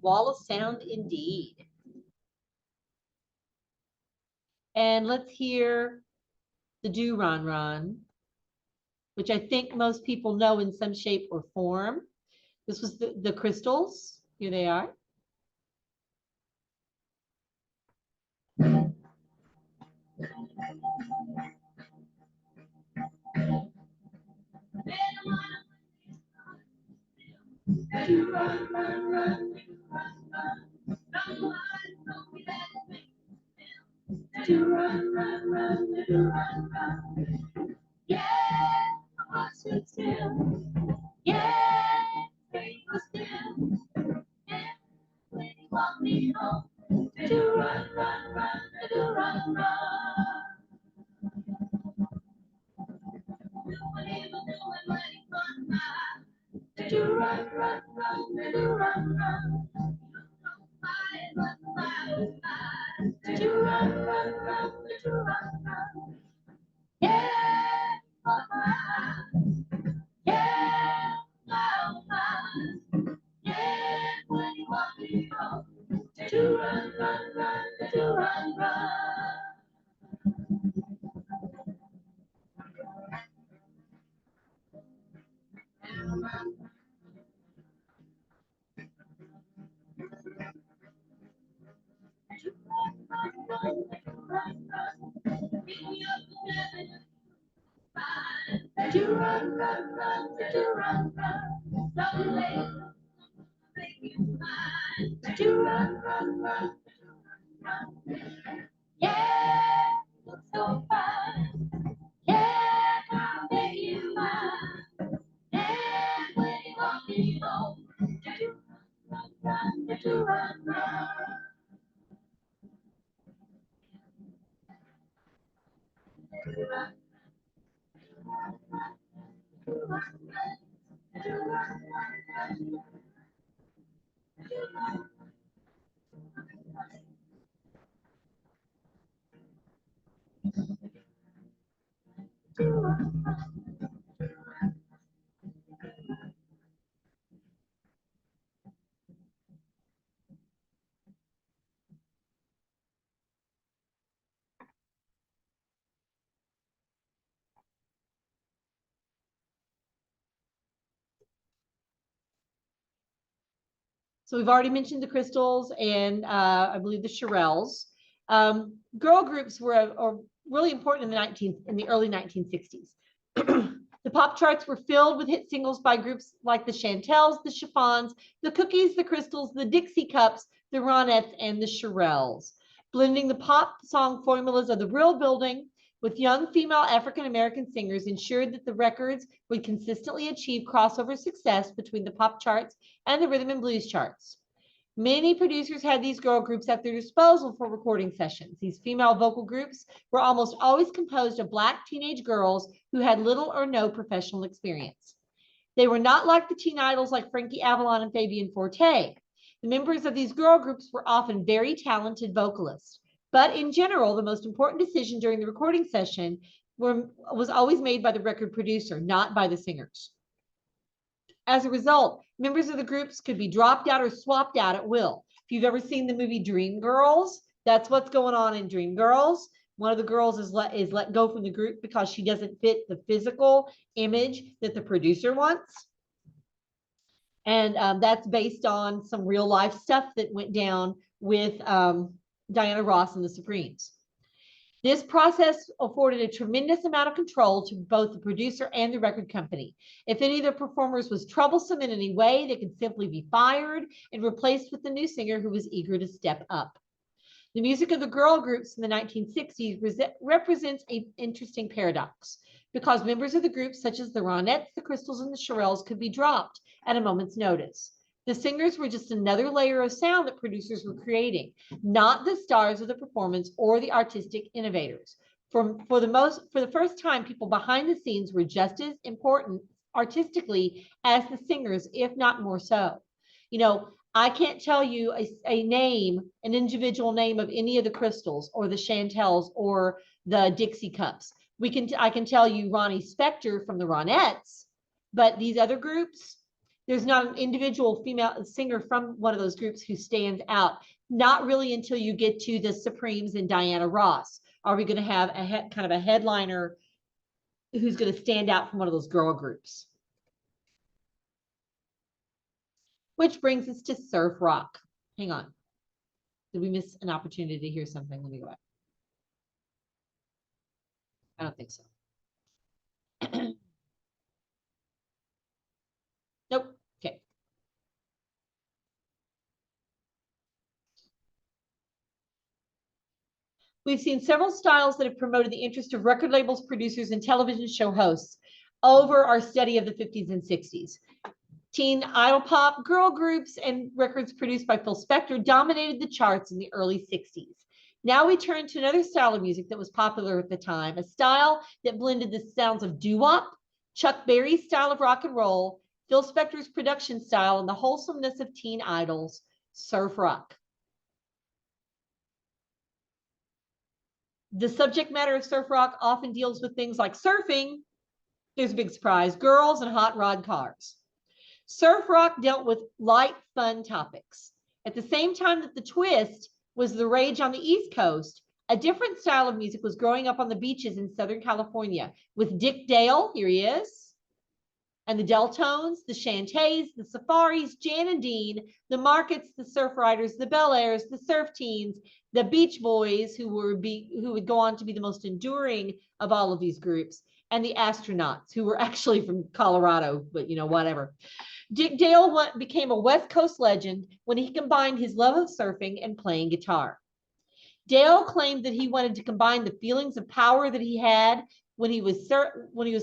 Wall of sound indeed. And let's hear the do run run, which I think most people know in some shape or form. This was the crystals. Here they are. So we've already mentioned the crystals and I believe the Shirelles. Girl groups were really important in the early 1960s. The pop charts were filled with hit singles by groups like the Chantels, the Chiffons, the Cookies, the Crystals, the Dixie Cups, the Ronettes, and the Shirelles, blending the pop song formulas of the Brill Building with young female African-American singers ensured that the records would consistently achieve crossover success between the pop charts and the rhythm and blues charts. Many producers had these girl groups at their disposal for recording sessions. These female vocal groups were almost always composed of Black teenage girls who had little or no professional experience. They were not like the teen idols like Frankie Avalon and Fabian Forte. The members of these girl groups were often very talented vocalists. But in general, the most important decision during the recording session was always made by the record producer, not by the singers. As a result, members of the groups could be dropped out or swapped out at will. If you've ever seen the movie Dreamgirls, that's what's going on in Dreamgirls. One of the girls is let go from the group because she doesn't fit the physical image that the producer wants. And that's based on some real life stuff that went down with Diana Ross and the Supremes. This process afforded a tremendous amount of control to both the producer and the record company. If any of the performers was troublesome in any way, they could simply be fired and replaced with a new singer who was eager to step up. The music of the girl groups in the 1960s represents an interesting paradox, because members of the groups such as the Ronettes, the Crystals, and the Shirelles could be dropped at a moment's notice. The singers were just another layer of sound that producers were creating, not the stars of the performance or the artistic innovators. For the first time, people behind the scenes were just as important artistically as the singers, if not more so. You know, I can't tell you a name, an individual name of any of the Crystals or the Chantels or the Dixie Cups. I can tell you Ronnie Spector from the Ronettes, but these other groups, there's not an individual female singer from one of those groups who stands out. Not really until you get to the Supremes and Diana Ross. Are we going to have kind of a headliner who's going to stand out from one of those girl groups? Which brings us to surf rock. Hang on. Did we miss an opportunity to hear something? Let me go back. I don't think so. Nope. Okay. We've seen several styles that have promoted the interest of record labels, producers, and television show hosts over our study of the 50s and 60s. Teen idol pop, girl groups, and records produced by Phil Spector dominated the charts in the early 60s. Now we turn to another style of music that was popular at the time, a style that blended the sounds of doo-wop, Chuck Berry's style of rock and roll, Phil Spector's production style, and the wholesomeness of teen idols, surf rock. The subject matter of surf rock often deals with things like surfing, here's a big surprise, girls and hot rod cars. Surf rock dealt with light, fun topics. At the same time that the twist was the rage on the East Coast, a different style of music was growing up on the beaches in Southern California with Dick Dale, here he is, and the Deltones, the Shantays, the Safaris, Jan and Dean, the Markets, the Surf Riders, the Bel Airs, the Surf Teens, the Beach Boys, who would go on to be the most enduring of all of these groups, and the Astronauts, who were actually from Colorado, but you know, whatever. Dick Dale became a West Coast legend when he combined his love of surfing and playing guitar. Dale claimed that he wanted to combine the feelings of power that he had when he was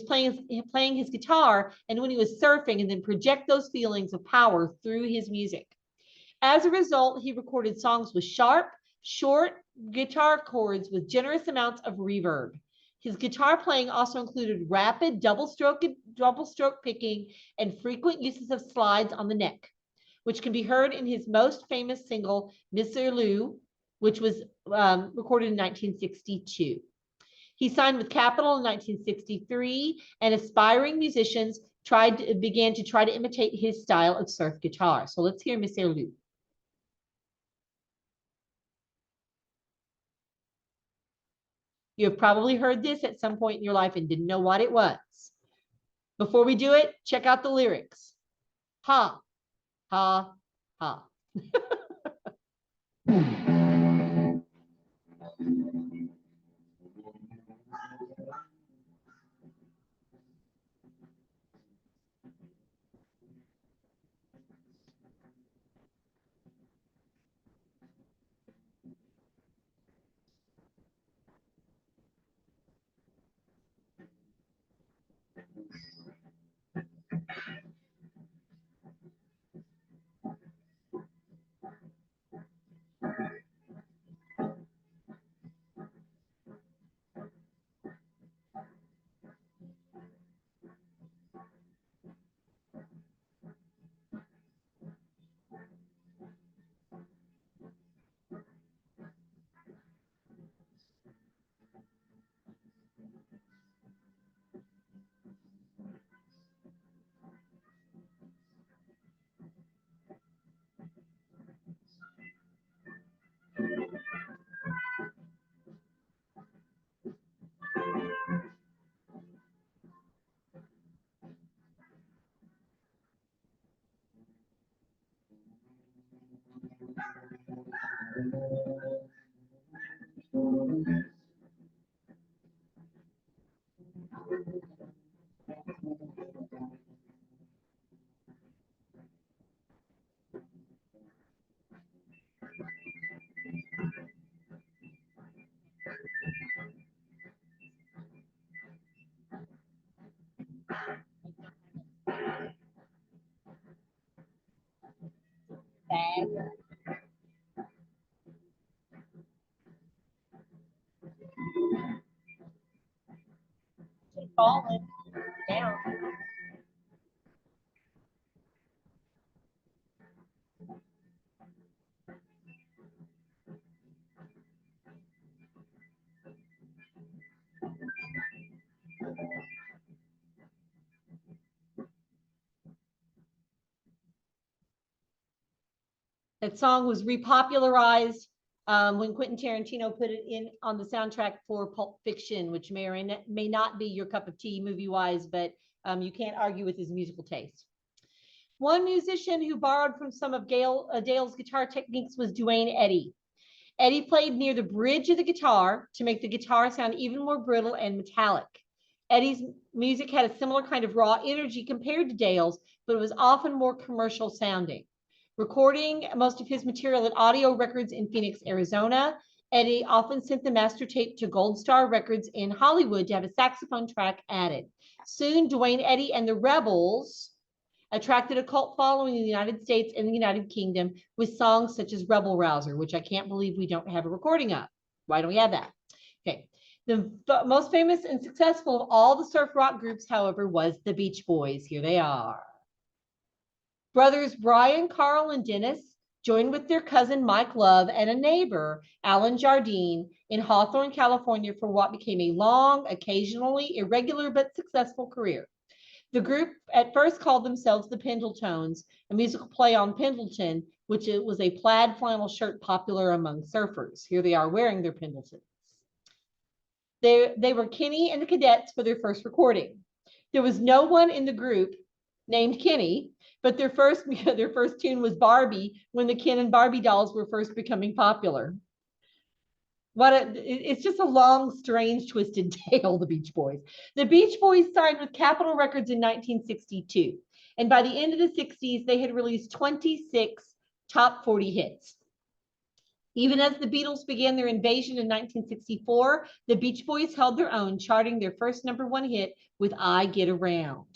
playing his guitar and when he was surfing, and then project those feelings of power through his music. As a result, he recorded songs with sharp, short guitar chords with generous amounts of reverb. His guitar playing also included rapid double stroke picking and frequent uses of slides on the neck, which can be heard in his most famous single, Monsieur Lou, which was recorded in 1962. He signed with Capitol in 1963, and aspiring musicians began to try to imitate his style of surf guitar. So let's hear Monsieur Lou. You have probably heard this at some point in your life and didn't know what it was. Before we do it, check out the lyrics. Ha, ha, ha. Falling down. That song was repopularized when Quentin Tarantino put it in on the soundtrack for Pulp Fiction, which may not be your cup of tea movie-wise, but you can't argue with his musical taste. One musician who borrowed from some of Dale's guitar techniques was Duane Eddy. Eddy played near the bridge of the guitar to make the guitar sound even more brittle and metallic. Eddy's music had a similar kind of raw energy compared to Dale's, but it was often more commercial sounding. Recording most of his material at Audio Records in Phoenix, Arizona, Eddy often sent the master tape to Gold Star Records in Hollywood to have a saxophone track added. Soon, Duane Eddy and the Rebels attracted a cult following in the United States and the United Kingdom with songs such as Rebel Rouser, which I can't believe we don't have a recording of. Why don't we have that? Okay. The most famous and successful of all the surf rock groups, however, was the Beach Boys. Here they are. Brothers Brian, Carl, and Dennis joined with their cousin Mike Love and a neighbor, Alan Jardine, in Hawthorne, California for what became a long, occasionally irregular but successful career. The group at first called themselves the Pendletones, a musical play on Pendleton, which was a plaid flannel shirt popular among surfers. Here they are wearing their Pendletons. They were Kenny and the Cadets for their first recording. There was no one in the group named Kenny, but their first tune was Barbie when the Ken and Barbie dolls were first becoming popular. It's just a long, strange, twisted tale, the Beach Boys. The Beach Boys signed with Capitol Records in 1962. And by the end of the 60s, they had released 26 top 40 hits. Even as the Beatles began their invasion in 1964, the Beach Boys held their own, charting their first #1 hit with I Get Around.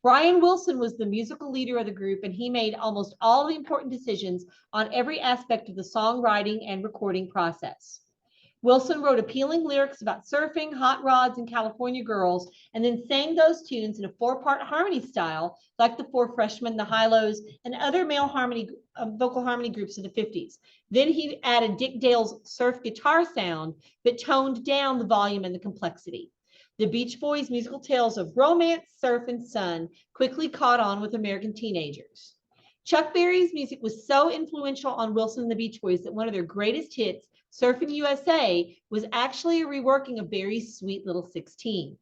Brian Wilson was the musical leader of the group, and he made almost all the important decisions on every aspect of the songwriting and recording process. Wilson wrote appealing lyrics about surfing, hot rods, and California girls, and then sang those tunes in a 4-part harmony style, like the Four Freshmen, the Hi-Lows, and other male vocal harmony groups of the 50s. Then he added Dick Dale's surf guitar sound, but toned down the volume and the complexity. The Beach Boys' musical tales of romance, surf, and sun quickly caught on with American teenagers. Chuck Berry's music was so influential on Wilson and the Beach Boys that one of their greatest hits, Surfing USA, was actually a reworking of Berry's Sweet Little 16.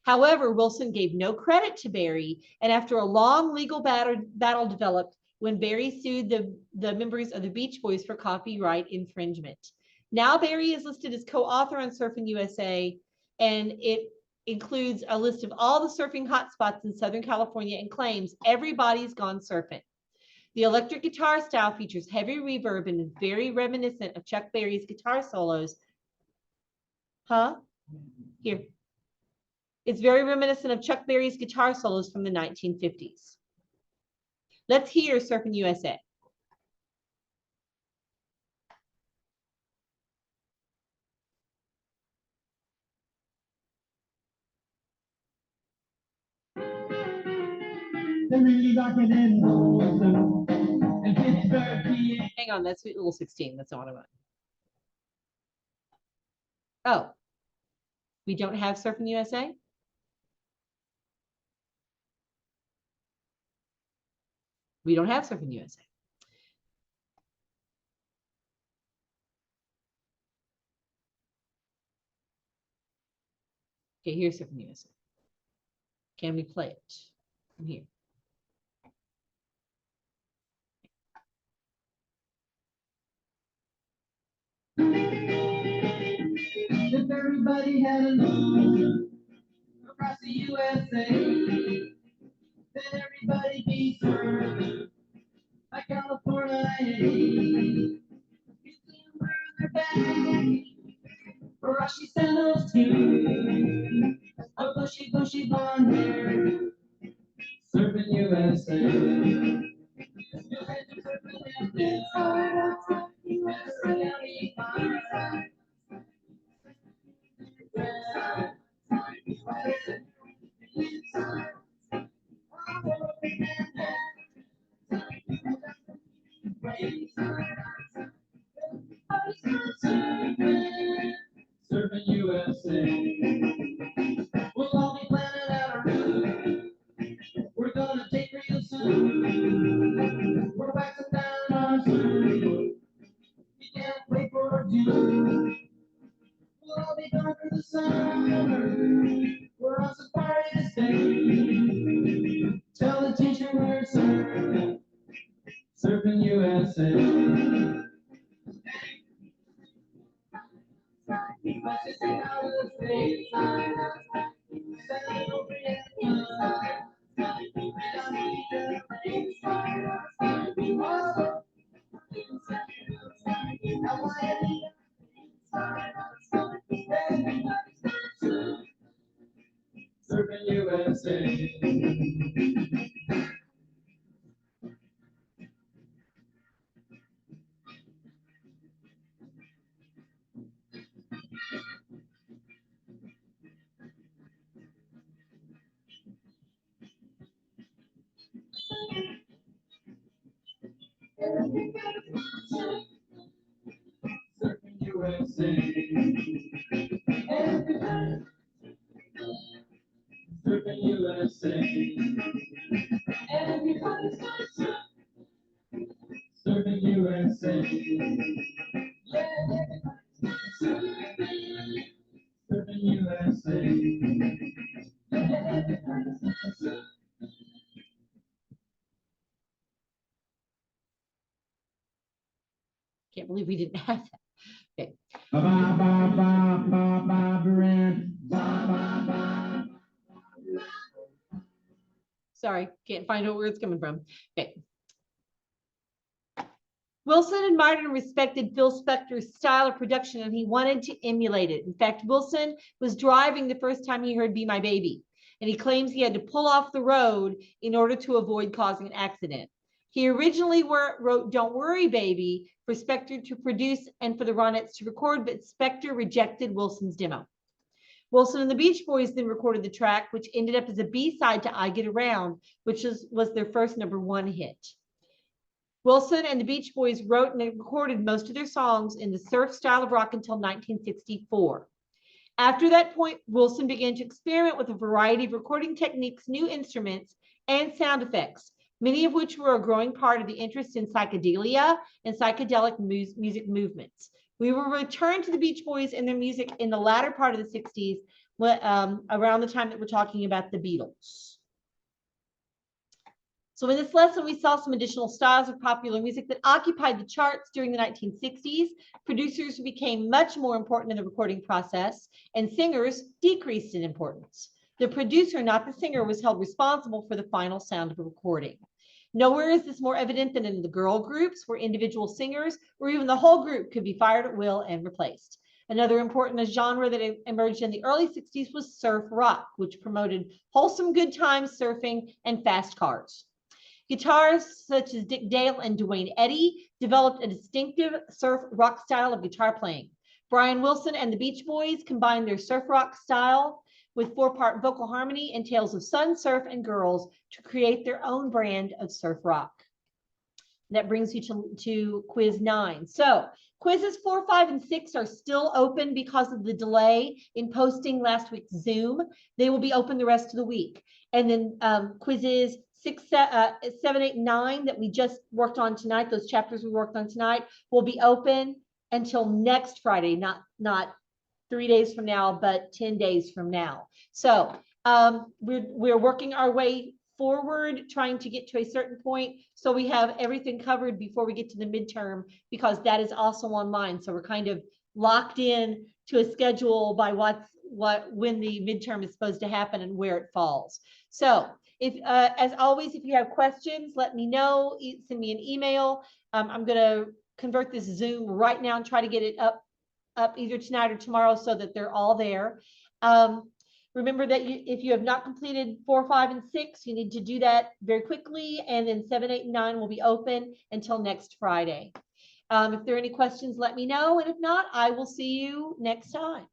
However, Wilson gave no credit to Berry, and after a long legal battle developed when Berry sued the members of the Beach Boys for copyright infringement. Now Berry is listed as co-author on Surfing USA, and it includes a list of all the surfing hotspots in Southern California and claims everybody's gone surfing. The electric guitar style features heavy reverb and is very reminiscent of Chuck Berry's guitar solos. Here. It's very reminiscent of Chuck Berry's guitar solos from the 1950s. Let's hear Surfing USA. They're really rocking and rolling in Pittsburgh, PA. Hang on, that's Sweet Little 16. That's not what I want. Oh, we don't have Surfing USA? We don't have Surfing USA. Okay, here's Surfing USA. Can we play it from here? If everybody had a love across the USA, then everybody be served like California. You see them wearing their back, Rashi sandals too, a bushy, bushy blonde hair, serving USA. You'll have to put me inside, outside, USA. Serving USA. We'll all be planning out a route we're gonna take real soon. We're waxing down our suit. We can't wait for June. We'll all be gone for the summer. We're on safari to stay. Tell the teacher we're serving USA. Let's just say how to stay. Send over yet. Serving USA. Serving USA. Serving USA. Everybody's gonna serve. Serving USA. Yeah, everybody's gonna serve. Serving USA. Yeah, everybody's gonna serve. Can't believe we didn't have that. Okay. Ba ba ba ba ba ba Baran. Ba ba ba. Sorry, can't find out where it's coming from. Okay. Wilson admired and respected Phil Spector's style of production, and he wanted to emulate it. In fact, Wilson was driving the first time he heard Be My Baby, and he claims he had to pull off the road in order to avoid causing an accident. He originally wrote Don't Worry Baby for Spector to produce and for the Ronettes to record, but Spector rejected Wilson's demo. Wilson and the Beach Boys then recorded the track, which ended up as a B-side to I Get Around, which was their first #1 hit. Wilson and the Beach Boys wrote and recorded most of their songs in the surf style of rock until 1964. After that point, Wilson began to experiment with a variety of recording techniques, new instruments, and sound effects, many of which were a growing part of the interest in psychedelia and psychedelic music movements. We will return to the Beach Boys and their music in the latter part of the 60s, around the time that we're talking about the Beatles. So in this lesson, we saw some additional styles of popular music that occupied the charts during the 1960s. Producers became much more important in the recording process, and singers decreased in importance. The producer, not the singer, was held responsible for the final sound of a recording. Nowhere is this more evident than in the girl groups, where individual singers or even the whole group could be fired at will and replaced. Another important genre that emerged in the early 60s was surf rock, which promoted wholesome good times, surfing, and fast cars. Guitarists such as Dick Dale and Duane Eddy developed a distinctive surf rock style of guitar playing. Brian Wilson and the Beach Boys combined their surf rock style with 4-part vocal harmony and tales of sun, surf, and girls to create their own brand of surf rock. That brings you to quiz 9. So quizzes 4, 5, and 6 are still open because of the delay in posting last week's Zoom. They will be open the rest of the week. And then quizzes 6, 7, 8, 9 that we just worked on tonight, those chapters we worked on tonight, will be open until next Friday, not 3 days from now, but 10 days from now. So we're working our way forward, trying to get to a certain point. So we have everything covered before we get to the midterm, because that is also online. So we're kind of locked in to a schedule by when the midterm is supposed to happen and where it falls. So if, as always, if you have questions, let me know. Send me an email. I'm going to convert this Zoom right now and try to get it up either tonight or tomorrow so that they're all there. Remember that if you have not completed 4, 5, and 6, you need to do that very quickly. And then 7, 8, and 9 will be open until next Friday. If there are any questions, let me know. And if not, I will see you next time.